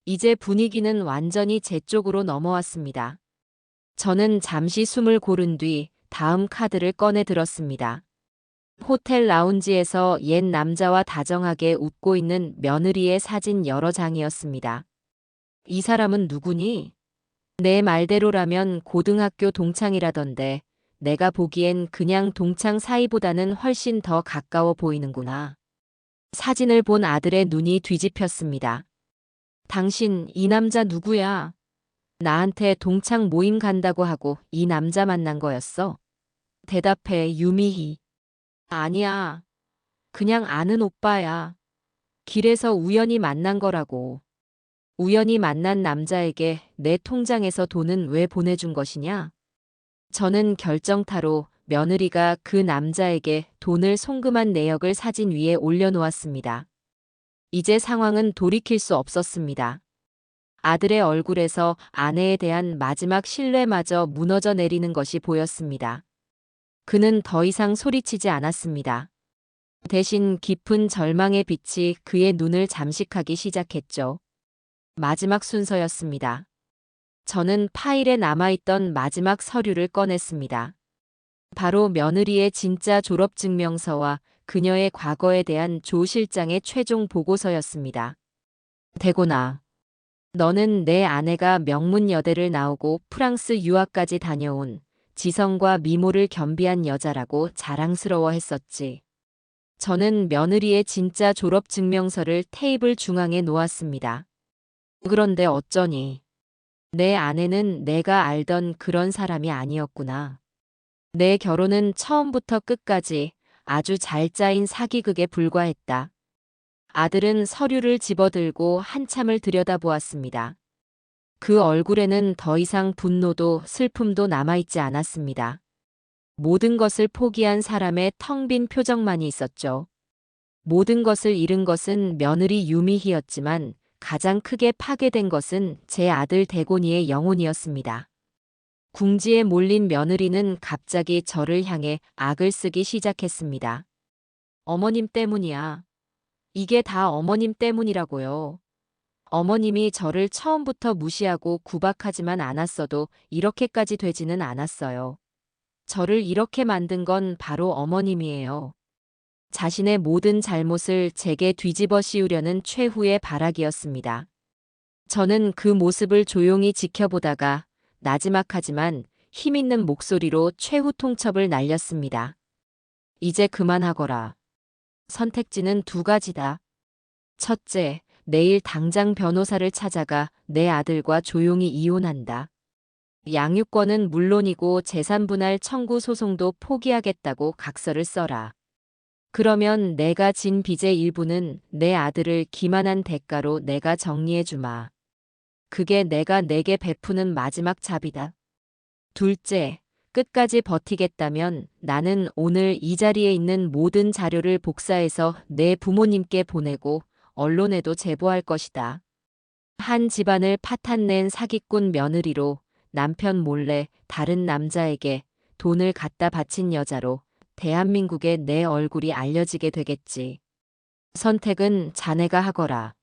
이제 분위기는 완전히 제 쪽으로 넘어왔습니다. 저는 잠시 숨을 고른 뒤 다음 카드를 꺼내 들었습니다. 호텔 라운지에서 옛 남자와 다정하게 웃고 있는 며느리의 사진 여러 장이었습니다. 이 사람은 누구니? 내 말대로라면 고등학교 동창이라던데 내가 보기엔 그냥 동창 사이보다는 훨씬 더 가까워 보이는구나. 사진을 본 아들의 눈이 뒤집혔습니다. 당신 이 남자 누구야? 나한테 동창 모임 간다고 하고 이 남자 만난 거였어? 대답해 유미희. 아니야. 그냥 아는 오빠야. 길에서 우연히 만난 거라고. 우연히 만난 남자에게 내 통장에서 돈은 왜 보내준 것이냐? 저는 결정타로 며느리가 그 남자에게 돈을 송금한 내역을 사진 위에 올려놓았습니다. 이제 상황은 돌이킬 수 없었습니다. 아들의 얼굴에서 아내에 대한 마지막 신뢰마저 무너져 내리는 것이 보였습니다. 그는 더 이상 소리치지 않았습니다. 대신 깊은 절망의 빛이 그의 눈을 잠식하기 시작했죠. 마지막 순서였습니다. 저는 파일에 남아있던 마지막 서류를 꺼냈습니다. 바로 며느리의 진짜 졸업증명서와 그녀의 과거에 대한 조 실장의 최종 보고서였습니다. 대곤아, 너는 내 아내가 명문여대를 나오고 프랑스 유학까지 다녀온 지성과 미모를 겸비한 여자라고 자랑스러워했었지. 저는 며느리의 진짜 졸업증명서를 테이블 중앙에 놓았습니다. 그런데 어쩌니? 내 아내는 내가 알던 그런 사람이 아니었구나. 내 결혼은 처음부터 끝까지 아주 잘 짜인 사기극에 불과했다. 아들은 서류를 집어들고 한참을 들여다보았습니다. 그 얼굴에는 더 이상 분노도 슬픔도 남아있지 않았습니다. 모든 것을 포기한 사람의 텅 빈 표정만이 있었죠. 모든 것을 잃은 것은 며느리 유미희였지만 가장 크게 파괴된 것은 제 아들 대곤이의 영혼이었습니다. 궁지에 몰린 며느리는 갑자기 저를 향해 악을 쓰기 시작했습니다. 어머님 때문이야. 이게 다 어머님 때문이라고요. 어머님이 저를 처음부터 무시하고 구박하지만 않았어도 이렇게까지 되지는 않았어요. 저를 이렇게 만든 건 바로 어머님이에요. 자신의 모든 잘못을 제게 뒤집어 씌우려는 최후의 발악이었습니다. 저는 그 모습을 조용히 지켜보다가 나지막하지만 힘있는 목소리로 최후 통첩을 날렸습니다. 이제 그만하거라. 선택지는 두 가지다. 첫째, 내일 당장 변호사를 찾아가 내 아들과 조용히 이혼한다. 양육권은 물론이고 재산분할 청구 소송도 포기하겠다고 각서를 써라. 그러면 내가 진 빚의 일부는 내 아들을 기만한 대가로 내가 정리해주마. 그게 내가 내게 베푸는 마지막 잡이다. 둘째, 끝까지 버티겠다면 나는 오늘 이 자리에 있는 모든 자료를 복사해서 내 부모님께 보내고 언론에도 제보할 것이다. 한 집안을 파탄낸 사기꾼 며느리로 남편 몰래 다른 남자에게 돈을 갖다 바친 여자로 대한민국에 내 얼굴이 알려지게 되겠지. 선택은 자네가 하거라.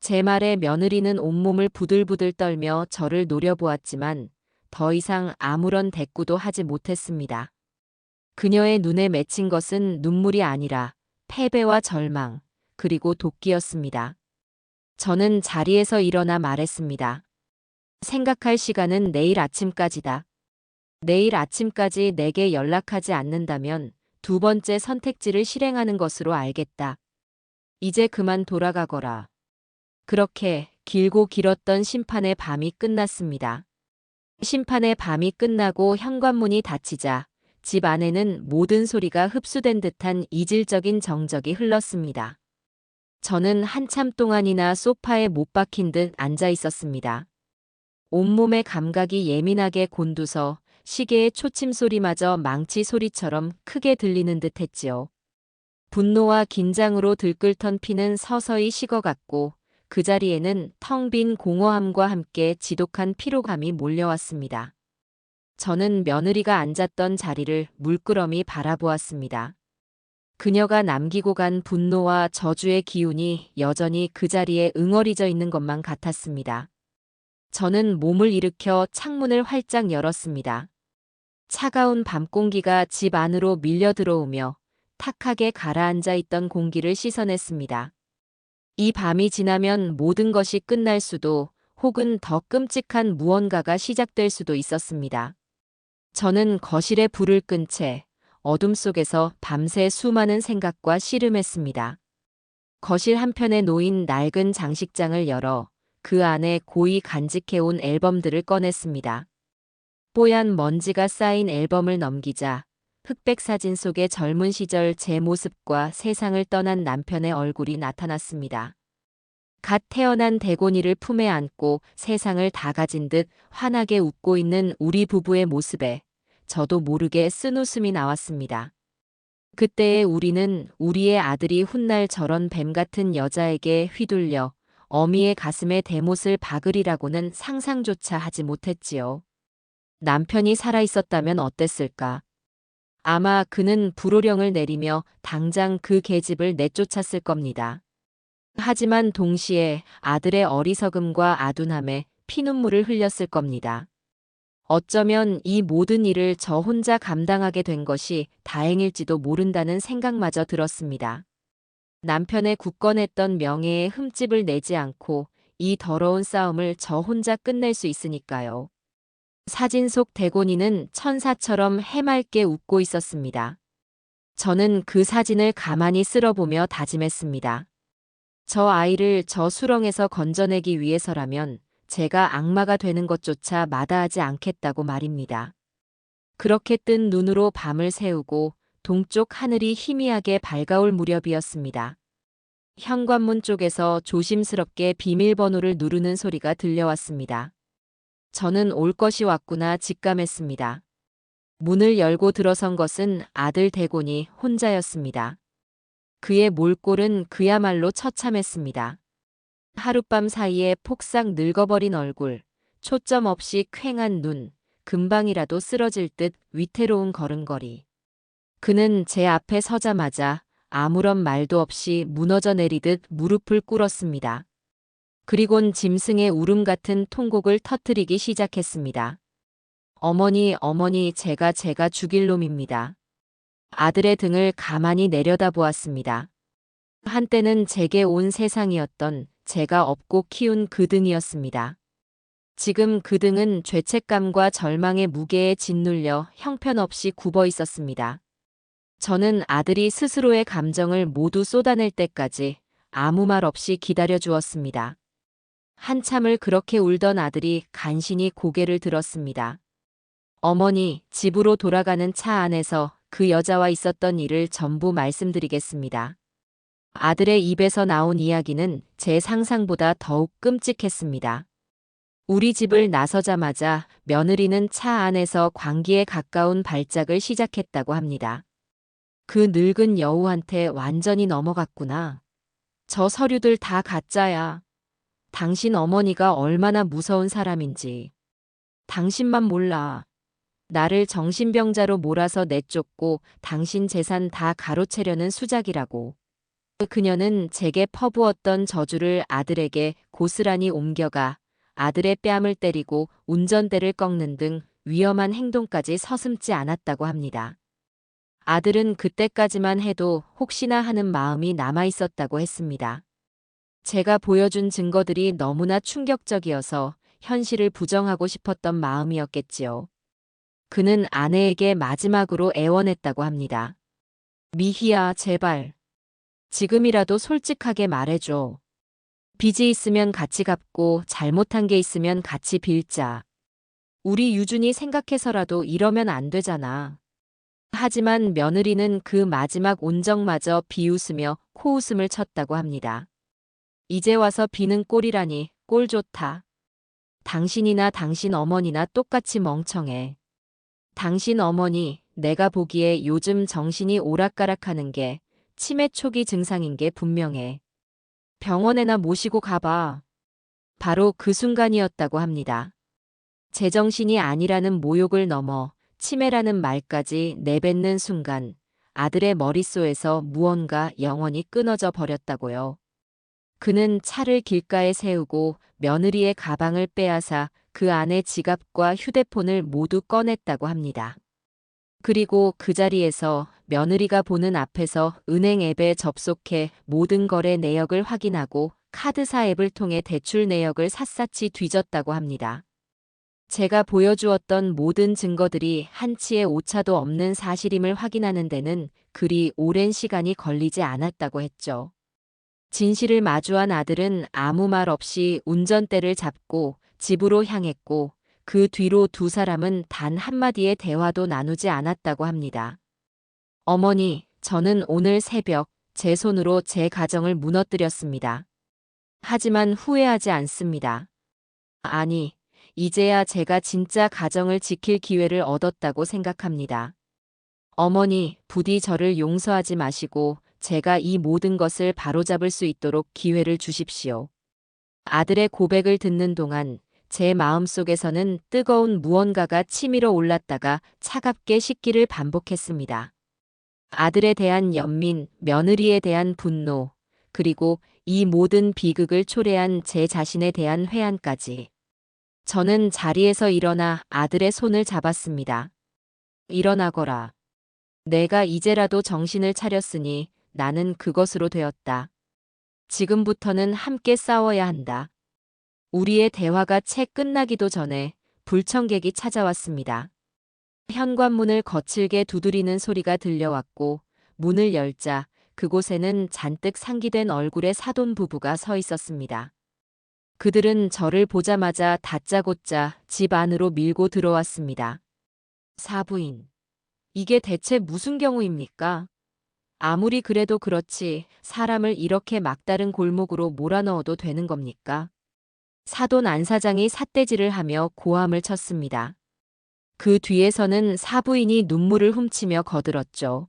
제 말에 며느리는 온몸을 부들부들 떨며 저를 노려보았지만 더 이상 아무런 대꾸도 하지 못했습니다. 그녀의 눈에 맺힌 것은 눈물이 아니라 패배와 절망, 그리고 도끼였습니다. 저는 자리에서 일어나 말했습니다. 생각할 시간은 내일 아침까지다. 내일 아침까지 내게 연락하지 않는다면 두 번째 선택지를 실행하는 것으로 알겠다. 이제 그만 돌아가거라. 그렇게 길고 길었던 심판의 밤이 끝났습니다. 심판의 밤이 끝나고 현관문이 닫히자 집 안에는 모든 소리가 흡수된 듯한 이질적인 정적이 흘렀습니다. 저는 한참 동안이나 소파에 못 박힌 듯 앉아 있었습니다. 온몸의 감각이 예민하게 곤두서 시계의 초침 소리마저 망치 소리처럼 크게 들리는 듯 했지요. 분노와 긴장으로 들끓던 피는 서서히 식어갔고 그 자리에는 텅 빈 공허함과 함께 지독한 피로감이 몰려왔습니다. 저는 며느리가 앉았던 자리를 물끄러미 바라보았습니다. 그녀가 남기고 간 분노와 저주의 기운이 여전히 그 자리에 응어리져 있는 것만 같았습니다. 저는 몸을 일으켜 창문을 활짝 열었습니다. 차가운 밤 공기가 집 안으로 밀려 들어오며 탁하게 가라앉아 있던 공기를 씻어냈습니다. 이 밤이 지나면 모든 것이 끝날 수도 혹은 더 끔찍한 무언가가 시작될 수도 있었습니다. 저는 거실에 불을 끈 채 어둠 속에서 밤새 수많은 생각과 씨름했습니다. 거실 한편에 놓인 낡은 장식장을 열어 그 안에 고이 간직해온 앨범들을 꺼냈습니다. 뽀얀 먼지가 쌓인 앨범을 넘기자 흑백 사진 속의 젊은 시절 제 모습과 세상을 떠난 남편의 얼굴이 나타났습니다. 갓 태어난 대곤이를 품에 안고 세상을 다 가진 듯 환하게 웃고 있는 우리 부부의 모습에 저도 모르게 쓴웃음이 나왔습니다. 그때의 우리는 우리의 아들이 훗날 저런 뱀 같은 여자에게 휘둘려 어미의 가슴에 대못을 박으리라고는 상상조차 하지 못했지요. 남편이 살아있었다면 어땠을까? 아마 그는 불호령을 내리며 당장 그 계집을 내쫓았을 겁니다. 하지만 동시에 아들의 어리석음과 아둔함에 피눈물을 흘렸을 겁니다. 어쩌면 이 모든 일을 저 혼자 감당하게 된 것이 다행일지도 모른다는 생각마저 들었습니다. 남편의 굳건했던 명예에 흠집을 내지 않고 이 더러운 싸움을 저 혼자 끝낼 수 있으니까요. 사진 속 대곤이는 천사처럼 해맑게 웃고 있었습니다. 저는 그 사진을 가만히 쓸어보며 다짐했습니다. 저 아이를 저 수렁에서 건져내기 위해서라면 제가 악마가 되는 것조차 마다하지 않겠다고 말입니다. 그렇게 뜬 눈으로 밤을 새우고 동쪽 하늘이 희미하게 밝아올 무렵이었습니다. 현관문 쪽에서 조심스럽게 비밀번호를 누르는 소리가 들려왔습니다. 저는 올 것이 왔구나 직감했습니다. 문을 열고 들어선 것은 아들 대곤이 혼자였습니다. 그의 몰골은 그야말로 처참했습니다. 하룻밤 사이에 폭삭 늙어버린 얼굴, 초점 없이 퀭한 눈, 금방이라도 쓰러질 듯 위태로운 걸음걸이. 그는 제 앞에 서자마자 아무런 말도 없이 무너져 내리듯 무릎을 꿇었습니다. 그리곤 짐승의 울음 같은 통곡을 터뜨리기 시작했습니다. 어머니, 어머니, 제가 죽일 놈입니다. 아들의 등을 가만히 내려다보았습니다. 한때는 제게 온 세상이었던 제가 업고 키운 그 등이었습니다. 지금 그 등은 죄책감과 절망의 무게에 짓눌려 형편없이 굽어 있었습니다. 저는 아들이 스스로의 감정을 모두 쏟아낼 때까지 아무 말 없이 기다려 주었습니다. 한참을 그렇게 울던 아들이 간신히 고개를 들었습니다. 어머니, 집으로 돌아가는 차 안에서 그 여자와 있었던 일을 전부 말씀드리겠습니다. 아들의 입에서 나온 이야기는 제 상상보다 더욱 끔찍했습니다. 우리 집을 나서자마자 며느리는 차 안에서 광기에 가까운 발작을 시작했다고 합니다. 그 늙은 여우한테 완전히 넘어갔구나. 저 서류들 다 가짜야. 당신 어머니가 얼마나 무서운 사람인지. 당신만 몰라. 나를 정신병자로 몰아서 내쫓고 당신 재산 다 가로채려는 수작이라고. 그녀는 제게 퍼부었던 저주를 아들에게 고스란히 옮겨가 아들의 뺨을 때리고 운전대를 꺾는 등 위험한 행동까지 서슴지 않았다고 합니다. 아들은 그때까지만 해도 혹시나 하는 마음이 남아 있었다고 했습니다. 제가 보여준 증거들이 너무나 충격적이어서 현실을 부정하고 싶었던 마음이었겠지요. 그는 아내에게 마지막으로 애원했다고 합니다. 미희야, 제발. 지금이라도 솔직하게 말해줘. 빚이 있으면 같이 갚고 잘못한 게 있으면 같이 빌자. 우리 유준이 생각해서라도 이러면 안 되잖아. 하지만 며느리는 그 마지막 온정마저 비웃으며 코웃음을 쳤다고 합니다. 이제 와서 비는 꼴이라니 꼴 좋다. 당신이나 당신 어머니나 똑같이 멍청해. 당신 어머니, 내가 보기에 요즘 정신이 오락가락하는 게 치매 초기 증상인 게 분명해. 병원에나 모시고 가봐. 바로 그 순간이었다고 합니다. 제정신이 아니라는 모욕을 넘어 치매라는 말까지 내뱉는 순간 아들의 머릿속에서 무언가 영원히 끊어져 버렸다고요. 그는 차를 길가에 세우고 며느리의 가방을 빼앗아 그 안에 지갑과 휴대폰을 모두 꺼냈다고 합니다. 그리고 그 자리에서 며느리가 보는 앞에서 은행 앱에 접속해 모든 거래 내역을 확인하고 카드사 앱을 통해 대출 내역을 샅샅이 뒤졌다고 합니다. 제가 보여주었던 모든 증거들이 한치의 오차도 없는 사실임을 확인하는 데는 그리 오랜 시간이 걸리지 않았다고 했죠. 진실을 마주한 아들은 아무 말 없이 운전대를 잡고 집으로 향했고 그 뒤로 두 사람은 단 한마디의 대화도 나누지 않았다고 합니다. 어머니, 저는 오늘 새벽 제 손으로 제 가정을 무너뜨렸습니다. 하지만 후회하지 않습니다. 아니, 이제야 제가 진짜 가정을 지킬 기회를 얻었다고 생각합니다. 어머니, 부디 저를 용서하지 마시고 제가 이 모든 것을 바로잡을 수 있도록 기회를 주십시오. 아들의 고백을 듣는 동안 제 마음속에서는 뜨거운 무언가가 치밀어 올랐다가 차갑게 식기를 반복했습니다. 아들에 대한 연민, 며느리에 대한 분노, 그리고 이 모든 비극을 초래한 제 자신에 대한 회한까지. 저는 자리에서 일어나 아들의 손을 잡았습니다. 일어나거라. 내가 이제라도 정신을 차렸으니 나는 그것으로 되었다. 지금부터는 함께 싸워야 한다. 우리의 대화가 채 끝나기도 전에 불청객이 찾아왔습니다. 현관문을 거칠게 두드리는 소리가 들려왔고 문을 열자 그곳에는 잔뜩 상기된 얼굴의 사돈 부부가 서 있었습니다. 그들은 저를 보자마자 다짜고짜 집 안으로 밀고 들어왔습니다. 사부인, 이게 대체 무슨 경우입니까? 아무리 그래도 그렇지 사람을 이렇게 막다른 골목으로 몰아넣어도 되는 겁니까? 사돈 안 사장이 삿대질을 하며 고함을 쳤습니다. 그 뒤에서는 사부인이 눈물을 훔치며 거들었죠.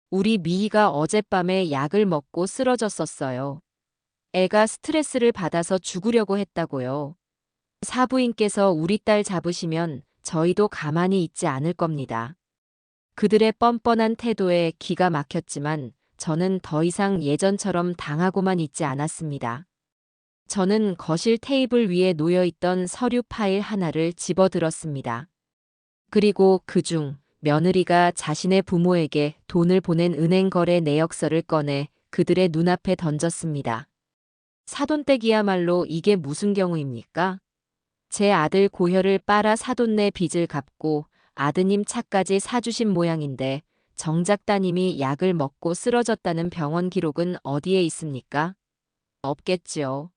우리 미희가 어젯밤에 약을 먹고 쓰러졌었어요. 애가 스트레스를 받아서 죽으려고 했다고요. 사부인께서 우리 딸 잡으시면 저희도 가만히 있지 않을 겁니다. 그들의 뻔뻔한 태도에 기가 막혔지만 저는 더 이상 예전처럼 당하고만 있지 않았습니다. 저는 거실 테이블 위에 놓여있던 서류 파일 하나를 집어들었습니다. 그리고 그중 며느리가 자신의 부모에게 돈을 보낸 은행 거래 내역서를 꺼내 그들의 눈앞에 던졌습니다. 사돈댁이야말로 이게 무슨 경우입니까? 제 아들 고혈을 빨아 사돈네 빚을 갚고 아드님 차까지 사주신 모양인데 정작 따님이 약을 먹고 쓰러졌다는 병원 기록은 어디에 있습니까? 없겠지요.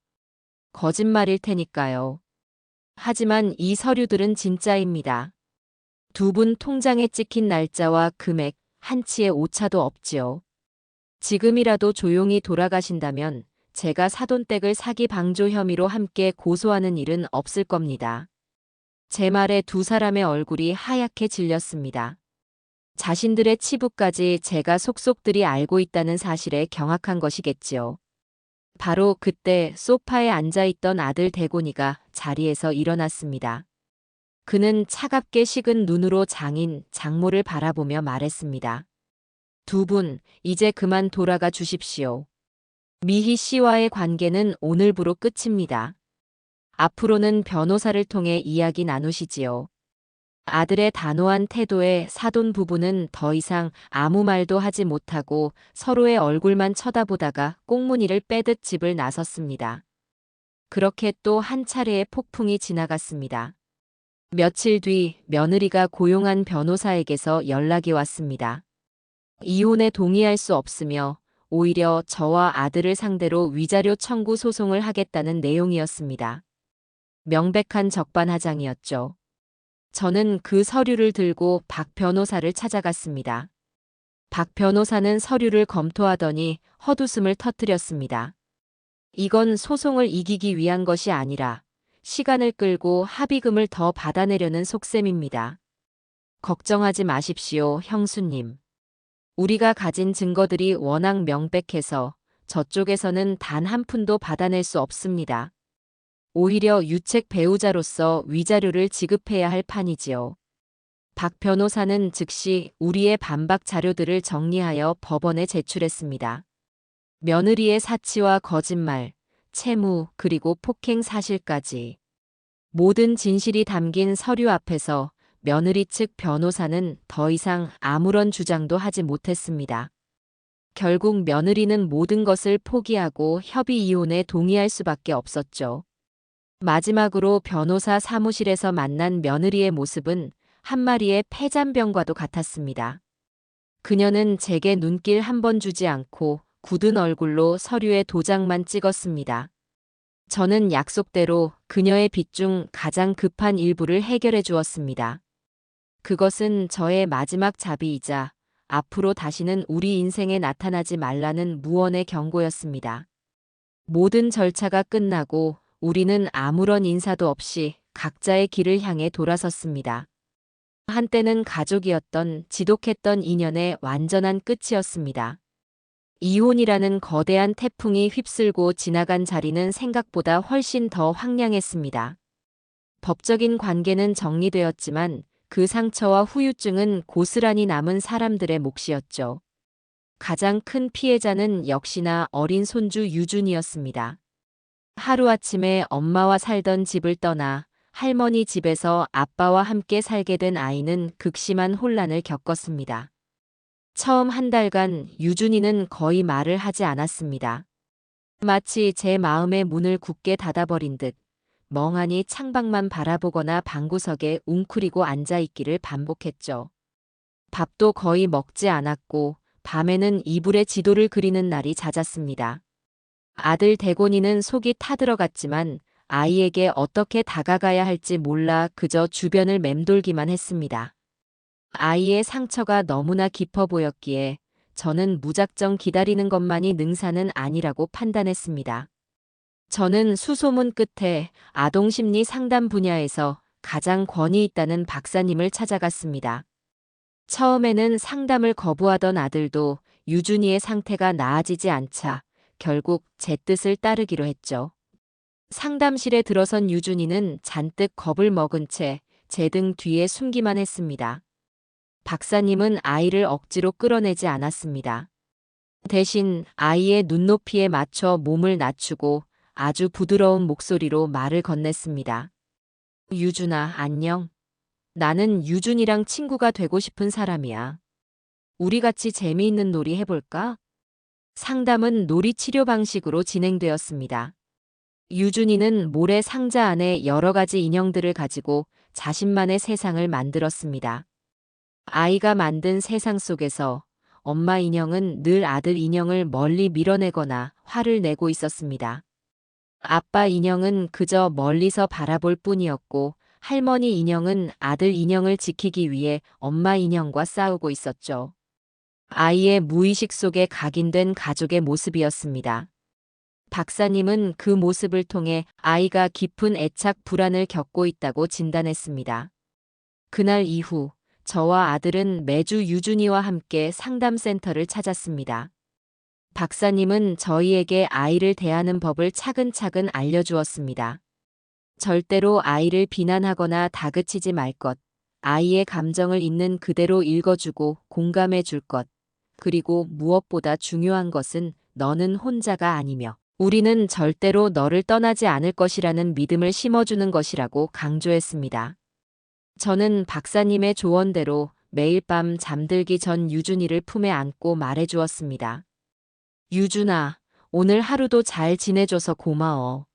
거짓말일 테니까요. 하지만 이 서류들은 진짜입니다. 두 분 통장에 찍힌 날짜와 금액, 한치의 오차도 없지요. 지금이라도 조용히 돌아가신다면 제가 사돈댁을 사기 방조 혐의로 함께 고소하는 일은 없을 겁니다. 제 말에 두 사람의 얼굴이 하얗게 질렸습니다. 자신들의 치부까지 제가 속속들이 알고 있다는 사실에 경악한 것이겠지요. 바로 그때 소파에 앉아있던 아들 대곤이가 자리에서 일어났습니다. 그는 차갑게 식은 눈으로 장모를 바라보며 말했습니다. 두 분, 이제 그만 돌아가 주십시오. 미희 씨와의 관계는 오늘부로 끝입니다. 앞으로는 변호사를 통해 이야기 나누시지요. 아들의 단호한 태도에 사돈 부부는 더 이상 아무 말도 하지 못하고 서로의 얼굴만 쳐다보다가 꽁무니를 빼듯 집을 나섰습니다. 그렇게 또 한 차례의 폭풍이 지나갔습니다. 며칠 뒤 며느리가 고용한 변호사에게서 연락이 왔습니다. 이혼에 동의할 수 없으며 오히려 저와 아들을 상대로 위자료 청구 소송을 하겠다는 내용이었습니다. 명백한 적반하장이었죠. 저는 그 서류를 들고 박 변호사를 찾아갔습니다. 박 변호사는 서류를 검토하더니 헛웃음을 터뜨렸습니다. 이건 소송을 이기기 위한 것이 아니라 시간을 끌고 합의금을 더 받아내려는 속셈입니다. 걱정하지 마십시오, 형수님. 우리가 가진 증거들이 워낙 명백해서 저쪽에서는 단 한 푼도 받아낼 수 없습니다. 오히려 유책 배우자로서 위자료를 지급해야 할 판이지요. 박 변호사는 즉시 우리의 반박 자료들을 정리하여 법원에 제출했습니다. 며느리의 사치와 거짓말, 채무, 그리고 폭행 사실까지. 모든 진실이 담긴 서류 앞에서 며느리 측 변호사는 더 이상 아무런 주장도 하지 못했습니다. 결국 며느리는 모든 것을 포기하고 협의 이혼에 동의할 수밖에 없었죠. 마지막으로 변호사 사무실에서 만난 며느리의 모습은 한 마리의 폐잔병과도 같았습니다. 그녀는 제게 눈길 한 번 주지 않고 굳은 얼굴로 서류에 도장만 찍었습니다. 저는 약속대로 그녀의 빚 중 가장 급한 일부를 해결해 주었습니다. 그것은 저의 마지막 자비이자 앞으로 다시는 우리 인생에 나타나지 말라는 무언의 경고였습니다. 모든 절차가 끝나고 우리는 아무런 인사도 없이 각자의 길을 향해 돌아섰습니다. 한때는 가족이었던 지독했던 인연의 완전한 끝이었습니다. 이혼이라는 거대한 태풍이 휩쓸고 지나간 자리는 생각보다 훨씬 더 황량했습니다. 법적인 관계는 정리되었지만 그 상처와 후유증은 고스란히 남은 사람들의 몫이었죠. 가장 큰 피해자는 역시나 어린 손주 유준이었습니다. 하루아침에 엄마와 살던 집을 떠나 할머니 집에서 아빠와 함께 살게 된 아이는 극심한 혼란을 겪었습니다. 처음 한 달간 유준이는 거의 말을 하지 않았습니다. 마치 제 마음의 문을 굳게 닫아버린 듯 멍하니 창밖만 바라보거나 방구석에 웅크리고 앉아있기를 반복했죠. 밥도 거의 먹지 않았고 밤에는 이불에 지도를 그리는 날이 잦았습니다. 아들 대곤이는 속이 타들어갔지만 아이에게 어떻게 다가가야 할지 몰라 그저 주변을 맴돌기만 했습니다. 아이의 상처가 너무나 깊어 보였기에 저는 무작정 기다리는 것만이 능사는 아니라고 판단했습니다. 저는 수소문 끝에 아동심리 상담 분야에서 가장 권위 있다는 박사님을 찾아갔습니다. 처음에는 상담을 거부하던 아들도 유준이의 상태가 나아지지 않자 결국 제 뜻을 따르기로 했죠. 상담실에 들어선 유준이는 잔뜩 겁을 먹은 채 제 등 뒤에 숨기만 했습니다. 박사님은 아이를 억지로 끌어내지 않았습니다. 대신 아이의 눈높이에 맞춰 몸을 낮추고 아주 부드러운 목소리로 말을 건넸습니다. 유준아, 안녕. 나는 유준이랑 친구가 되고 싶은 사람이야. 우리 같이 재미있는 놀이 해볼까? 상담은 놀이 치료 방식으로 진행되었습니다. 유준이는 모래 상자 안에 여러 가지 인형들을 가지고 자신만의 세상을 만들었습니다. 아이가 만든 세상 속에서 엄마 인형은 늘 아들 인형을 멀리 밀어내거나 화를 내고 있었습니다. 아빠 인형은 그저 멀리서 바라볼 뿐이었고 할머니 인형은 아들 인형을 지키기 위해 엄마 인형과 싸우고 있었죠. 아이의 무의식 속에 각인된 가족의 모습이었습니다. 박사님은 그 모습을 통해 아이가 깊은 애착 불안을 겪고 있다고 진단했습니다. 그날 이후 저와 아들은 매주 유준이와 함께 상담센터를 찾았습니다. 박사님은 저희에게 아이를 대하는 법을 차근차근 알려주었습니다. 절대로 아이를 비난하거나 다그치지 말 것, 아이의 감정을 있는 그대로 읽어주고 공감해 줄 것, 그리고 무엇보다 중요한 것은 너는 혼자가 아니며 우리는 절대로 너를 떠나지 않을 것이라는 믿음을 심어주는 것이라고 강조했습니다. 저는 박사님의 조언대로 매일 밤 잠들기 전 유준이를 품에 안고 말해주었습니다. 유준아, 오늘 하루도 잘 지내줘서 고마워.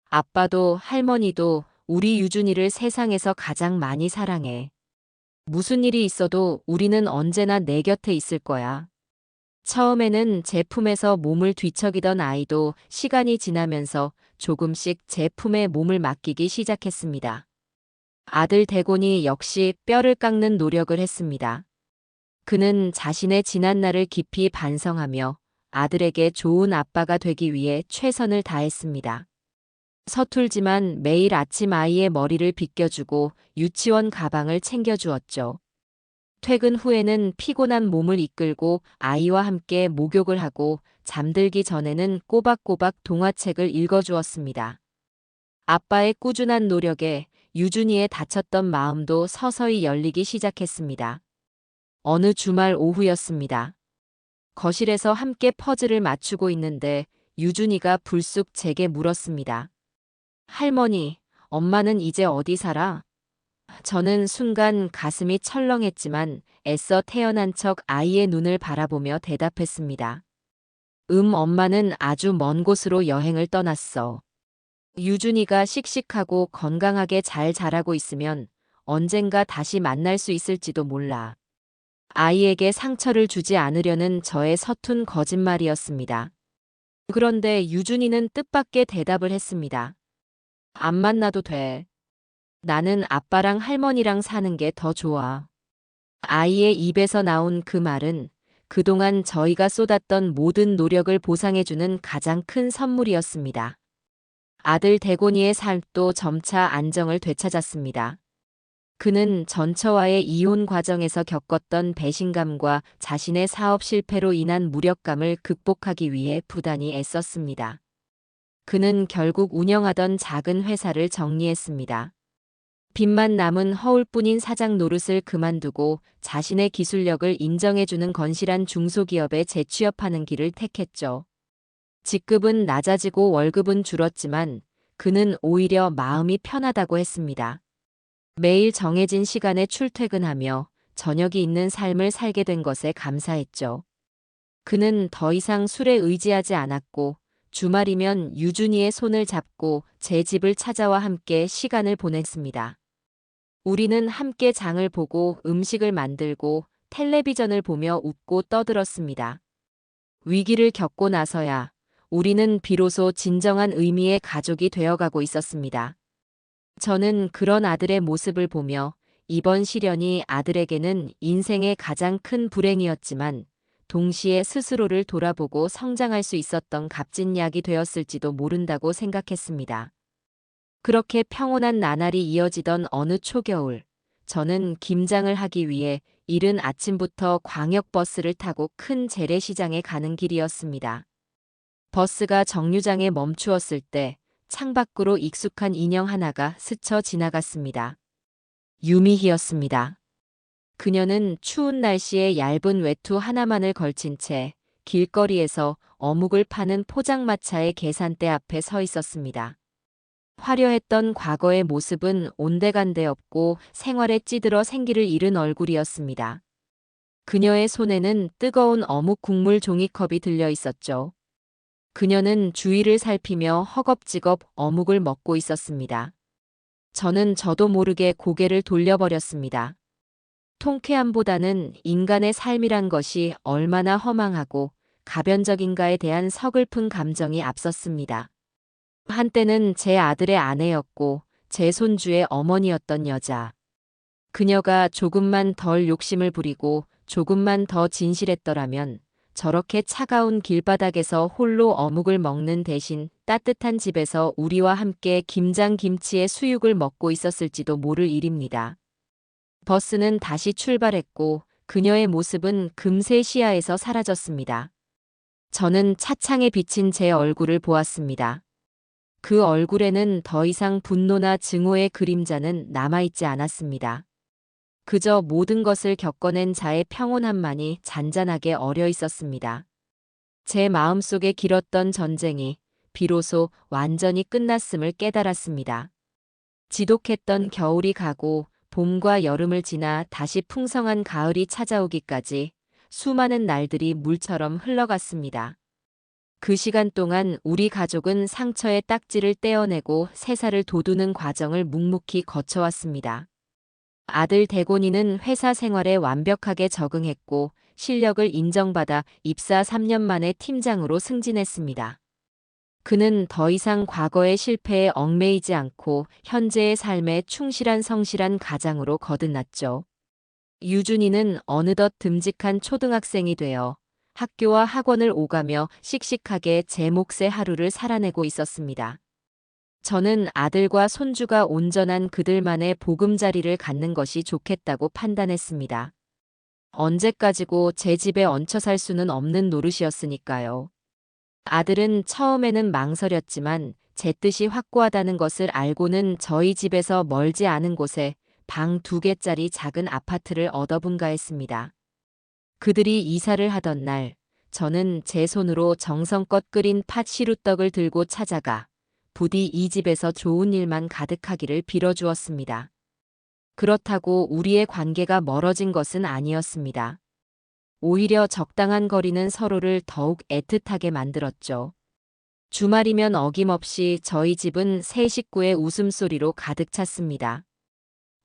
아빠도 할머니도 우리 유준이를 세상에서 가장 많이 사랑해. 무슨 일이 있어도 우리는 언제나 내 곁에 있을 거야. 처음에는 제 품에서 몸을 뒤척이던 아이도 시간이 지나면서 조금씩 제 품에 몸을 맡기기 시작했습니다. 아들 대곤이 역시 뼈를 깎는 노력을 했습니다. 그는 자신의 지난날을 깊이 반성하며 아들에게 좋은 아빠가 되기 위해 최선을 다했습니다. 서툴지만 매일 아침 아이의 머리를 빗겨주고 유치원 가방을 챙겨주었죠. 퇴근 후에는 피곤한 몸을 이끌고 아이와 함께 목욕을 하고 잠들기 전에는 꼬박꼬박 동화책을 읽어주었습니다. 아빠의 꾸준한 노력에 유준이의 다쳤던 마음도 서서히 열리기 시작했습니다. 어느 주말 오후였습니다. 거실에서 함께 퍼즐을 맞추고 있는데 유준이가 불쑥 제게 물었습니다. 할머니, 엄마는 이제 어디 살아? 저는 순간 가슴이 철렁했지만 애써 태어난 척 아이의 눈을 바라보며 대답했습니다. 엄마는 아주 먼 곳으로 여행을 떠났어. 유준이가 씩씩하고 건강하게 잘 자라고 있으면 언젠가 다시 만날 수 있을지도 몰라. 아이에게 상처를 주지 않으려는 저의 서툰 거짓말이었습니다. 그런데 유준이는 뜻밖의 대답을 했습니다. 안 만나도 돼. 나는 아빠랑 할머니랑 사는 게 더 좋아. 아이의 입에서 나온 그 말은 그동안 저희가 쏟았던 모든 노력을 보상해주는 가장 큰 선물이었습니다. 아들 대곤이의 삶도 점차 안정을 되찾았습니다. 그는 전처와의 이혼 과정에서 겪었던 배신감과 자신의 사업 실패로 인한 무력감을 극복하기 위해 부단히 애썼습니다. 그는 결국 운영하던 작은 회사를 정리했습니다. 빚만 남은 허울뿐인 사장 노릇을 그만두고 자신의 기술력을 인정해주는 건실한 중소기업에 재취업하는 길을 택했죠. 직급은 낮아지고 월급은 줄었지만 그는 오히려 마음이 편하다고 했습니다. 매일 정해진 시간에 출퇴근하며 저녁이 있는 삶을 살게 된 것에 감사했죠. 그는 더 이상 술에 의지하지 않았고 주말이면 유준이의 손을 잡고 제 집을 찾아와 함께 시간을 보냈습니다. 우리는 함께 장을 보고 음식을 만들고 텔레비전을 보며 웃고 떠들었습니다. 위기를 겪고 나서야 우리는 비로소 진정한 의미의 가족이 되어가고 있었습니다. 저는 그런 아들의 모습을 보며 이번 시련이 아들에게는 인생의 가장 큰 불행이었지만 동시에 스스로를 돌아보고 성장할 수 있었던 값진 약이 되었을지도 모른다고 생각했습니다. 그렇게 평온한 나날이 이어지던 어느 초겨울, 저는 김장을 하기 위해 이른 아침부터 광역버스를 타고 큰 재래시장에 가는 길이었습니다. 버스가 정류장에 멈추었을 때 창밖으로 익숙한 인형 하나가 스쳐 지나갔습니다. 유미희였습니다. 그녀는 추운 날씨에 얇은 외투 하나만을 걸친 채 길거리에서 어묵을 파는 포장마차의 계산대 앞에 서 있었습니다. 화려했던 과거의 모습은 온데간데 없고 생활에 찌들어 생기를 잃은 얼굴이었습니다. 그녀의 손에는 뜨거운 어묵 국물 종이컵이 들려 있었죠. 그녀는 주위를 살피며 허겁지겁 어묵을 먹고 있었습니다. 저도 모르게 고개를 돌려버렸습니다. 통쾌함보다는 인간의 삶이란 것이 얼마나 허망하고 가변적인가에 대한 서글픈 감정이 앞섰습니다. 한때는 제 아들의 아내였고 제 손주의 어머니였던 여자. 그녀가 조금만 덜 욕심을 부리고 조금만 더 진실했더라면 저렇게 차가운 길바닥에서 홀로 어묵을 먹는 대신 따뜻한 집에서 우리와 함께 김장김치의 수육을 먹고 있었을지도 모를 일입니다. 버스는 다시 출발했고 그녀의 모습은 금세 시야에서 사라졌습니다. 저는 차창에 비친 제 얼굴을 보았습니다. 그 얼굴에는 더 이상 분노나 증오의 그림자는 남아있지 않았습니다. 그저 모든 것을 겪어낸 자의 평온함만이 잔잔하게 어려 있었습니다. 제 마음속에 길었던 전쟁이 비로소 완전히 끝났음을 깨달았습니다. 지독했던 겨울이 가고 봄과 여름을 지나 다시 풍성한 가을이 찾아오기까지 수많은 날들이 물처럼 흘러갔습니다. 그 시간 동안 우리 가족은 상처의 딱지를 떼어내고 새살을 돋우는 과정을 묵묵히 거쳐왔습니다. 아들 대곤이는 회사 생활에 완벽하게 적응했고 실력을 인정받아 입사 3년 만에 팀장으로 승진했습니다. 그는 더 이상 과거의 실패에 얽매이지 않고 현재의 삶에 충실한 성실한 가장으로 거듭났죠. 유준이는 어느덧 듬직한 초등학생이 되어 학교와 학원을 오가며 씩씩하게 제 몫의 하루를 살아내고 있었습니다. 저는 아들과 손주가 온전한 그들만의 보금자리를 갖는 것이 좋겠다고 판단했습니다. 언제까지고 제 집에 얹혀 살 수는 없는 노릇이었으니까요. 아들은 처음에는 망설였지만 제 뜻이 확고하다는 것을 알고는 저희 집에서 멀지 않은 곳에 방 2개짜리 작은 아파트를 얻어분가했습니다. 그들이 이사를 하던 날, 저는 제 손으로 정성껏 끓인 팥 시루떡을 들고 찾아가 부디 이 집에서 좋은 일만 가득하기를 빌어주었습니다. 그렇다고 우리의 관계가 멀어진 것은 아니었습니다. 오히려 적당한 거리는 서로를 더욱 애틋하게 만들었죠. 주말이면 어김없이 저희 집은 세 식구의 웃음소리로 가득 찼습니다.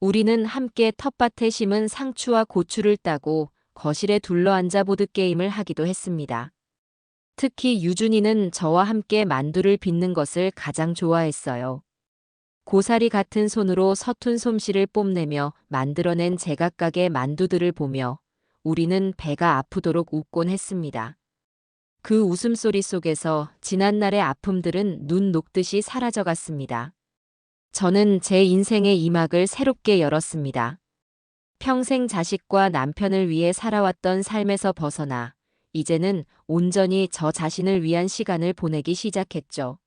우리는 함께 텃밭에 심은 상추와 고추를 따고 거실에 둘러앉아 보드게임을 하기도 했습니다. 특히 유준이는 저와 함께 만두를 빚는 것을 가장 좋아했어요. 고사리 같은 손으로 서툰 솜씨를 뽐내며 만들어낸 제각각의 만두들을 보며 우리는 배가 아프도록 웃곤 했습니다. 그 웃음소리 속에서 지난날의 아픔들은 눈 녹듯이 사라져갔습니다. 저는 제 인생의 이막을 새롭게 열었습니다. 평생 자식과 남편을 위해 살아왔던 삶에서 벗어나 이제는 온전히 저 자신을 위한 시간을 보내기 시작했죠.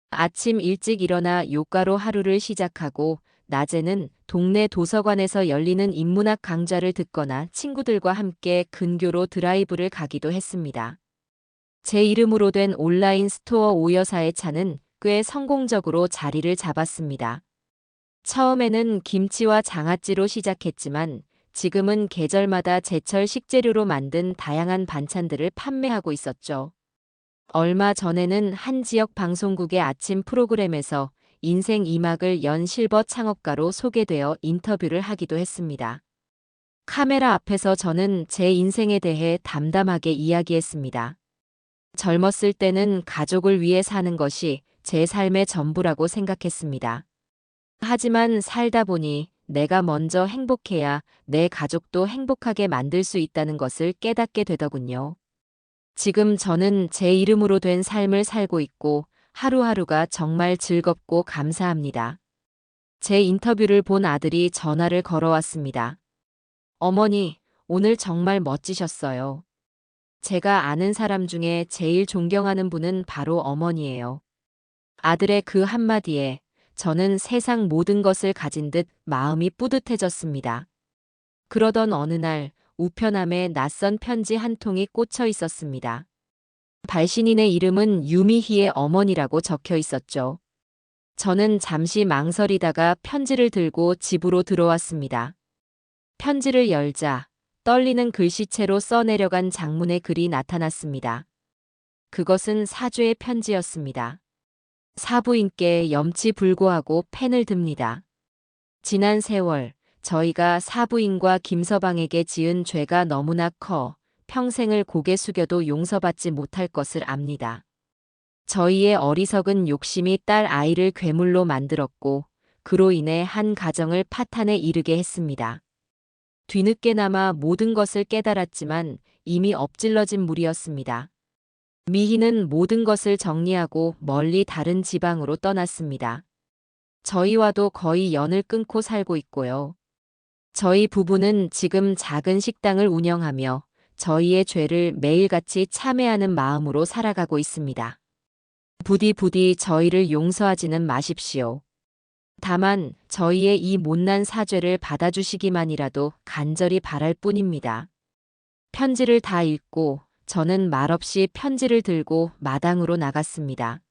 아침 일찍 일어나 요가로 하루를 시작하고 낮에는 동네 도서관에서 열리는 인문학 강좌를 듣거나 친구들과 함께 근교로 드라이브를 가기도 했습니다. 제 이름으로 된 온라인 스토어 오여사의 차는 꽤 성공적으로 자리를 잡았습니다. 처음에는 김치와 장아찌로 시작했지만 지금은 계절마다 제철 식재료로 만든 다양한 반찬들을 판매하고 있었죠. 얼마 전에는 한 지역 방송국의 아침 프로그램에서 인생 이막을 연 실버 창업가로 소개되어 인터뷰를 하기도 했습니다. 카메라 앞에서 저는 제 인생에 대해 담담하게 이야기했습니다. 젊었을 때는 가족을 위해 사는 것이 제 삶의 전부라고 생각했습니다. 하지만 살다 보니 내가 먼저 행복해야 내 가족도 행복하게 만들 수 있다는 것을 깨닫게 되더군요. 지금 저는 제 이름으로 된 삶을 살고 있고 하루하루가 정말 즐겁고 감사합니다. 제 인터뷰를 본 아들이 전화를 걸어왔습니다. 어머니, 오늘 정말 멋지셨어요. 제가 아는 사람 중에 제일 존경하는 분은 바로 어머니예요. 아들의 그 한마디에 저는 세상 모든 것을 가진 듯 마음이 뿌듯해졌습니다. 그러던 어느 날 우편함에 낯선 편지 한 통이 꽂혀 있었습니다. 발신인의 이름은 유미희의 어머니라고 적혀 있었죠. 저는 잠시 망설이다가 편지를 들고 집으로 들어왔습니다. 편지를 열자 떨리는 글씨체로 써내려간 장문의 글이 나타났습니다. 그것은 사죄의 편지였습니다. 사부인께 염치불고하고 펜을 듭니다. 지난 세월 저희가 사부인과 김서방에게 지은 죄가 너무나 커 평생을 고개 숙여도 용서받지 못할 것을 압니다. 저희의 어리석은 욕심이 딸 아이를 괴물로 만들었고 그로 인해 한 가정을 파탄에 이르게 했습니다. 뒤늦게나마 모든 것을 깨달았지만 이미 엎질러진 물이었습니다. 미희는 모든 것을 정리하고 멀리 다른 지방으로 떠났습니다. 저희와도 거의 연을 끊고 살고 있고요. 저희 부부는 지금 작은 식당을 운영하며 저희의 죄를 매일같이 참회하는 마음으로 살아가고 있습니다. 부디 저희를 용서하지는 마십시오. 다만 저희의 이 못난 사죄를 받아주시기만이라도 간절히 바랄 뿐입니다. 편지를 다 읽고 저는 말없이 편지를 들고 마당으로 나갔습니다.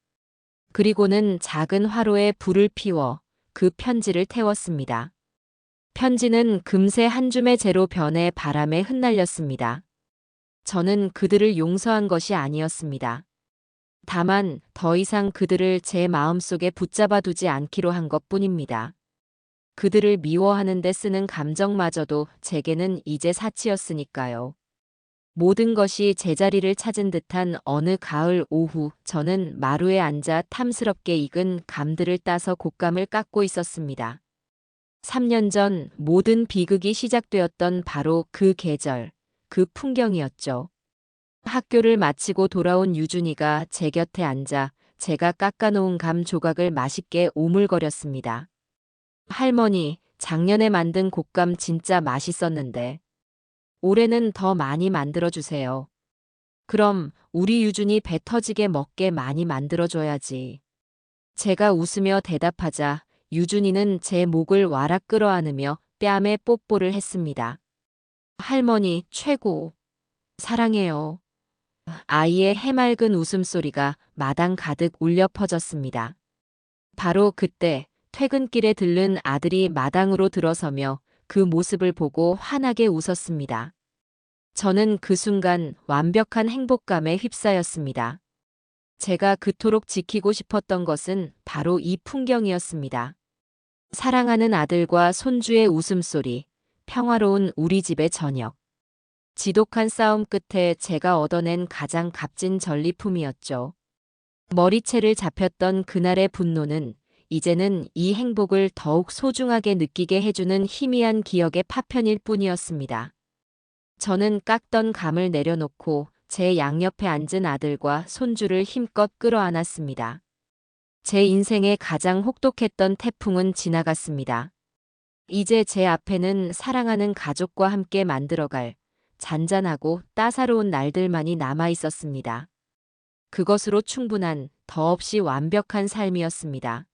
그리고는 작은 화로에 불을 피워 그 편지를 태웠습니다. 편지는 금세 한 줌의 재로 변해 바람에 흩날렸습니다. 저는 그들을 용서한 것이 아니었습니다. 다만 더 이상 그들을 제 마음속에 붙잡아 두지 않기로 한 것뿐입니다. 그들을 미워하는 데 쓰는 감정마저도 제게는 이제 사치였으니까요. 모든 것이 제자리를 찾은 듯한 어느 가을 오후 저는 마루에 앉아 탐스럽게 익은 감들을 따서 곶감을 깎고 있었습니다. 3년 전 모든 비극이 시작되었던 바로 그 계절, 그 풍경이었죠. 학교를 마치고 돌아온 유준이가 제 곁에 앉아 제가 깎아놓은 감 조각을 맛있게 오물거렸습니다. 할머니, 작년에 만든 곶감 진짜 맛있었는데 올해는 더 많이 만들어주세요. 그럼 우리 유준이 배 터지게 먹게 많이 만들어줘야지. 제가 웃으며 대답하자 유준이는 제 목을 와락 끌어안으며 뺨에 뽀뽀를 했습니다. 할머니 최고. 사랑해요. 아이의 해맑은 웃음소리가 마당 가득 울려 퍼졌습니다. 바로 그때 퇴근길에 들른 아들이 마당으로 들어서며 그 모습을 보고 환하게 웃었습니다. 저는 그 순간 완벽한 행복감에 휩싸였습니다. 제가 그토록 지키고 싶었던 것은 바로 이 풍경이었습니다. 사랑하는 아들과 손주의 웃음소리, 평화로운 우리 집의 저녁. 지독한 싸움 끝에 제가 얻어낸 가장 값진 전리품이었죠. 머리채를 잡혔던 그날의 분노는 이제는 이 행복을 더욱 소중하게 느끼게 해주는 희미한 기억의 파편일 뿐이었습니다. 저는 깎던 감을 내려놓고 제 양옆에 앉은 아들과 손주를 힘껏 끌어안았습니다. 제 인생의 가장 혹독했던 태풍은 지나갔습니다. 이제 제 앞에는 사랑하는 가족과 함께 만들어갈 잔잔하고 따사로운 날들만이 남아 있었습니다. 그것으로 충분한, 더없이 완벽한 삶이었습니다.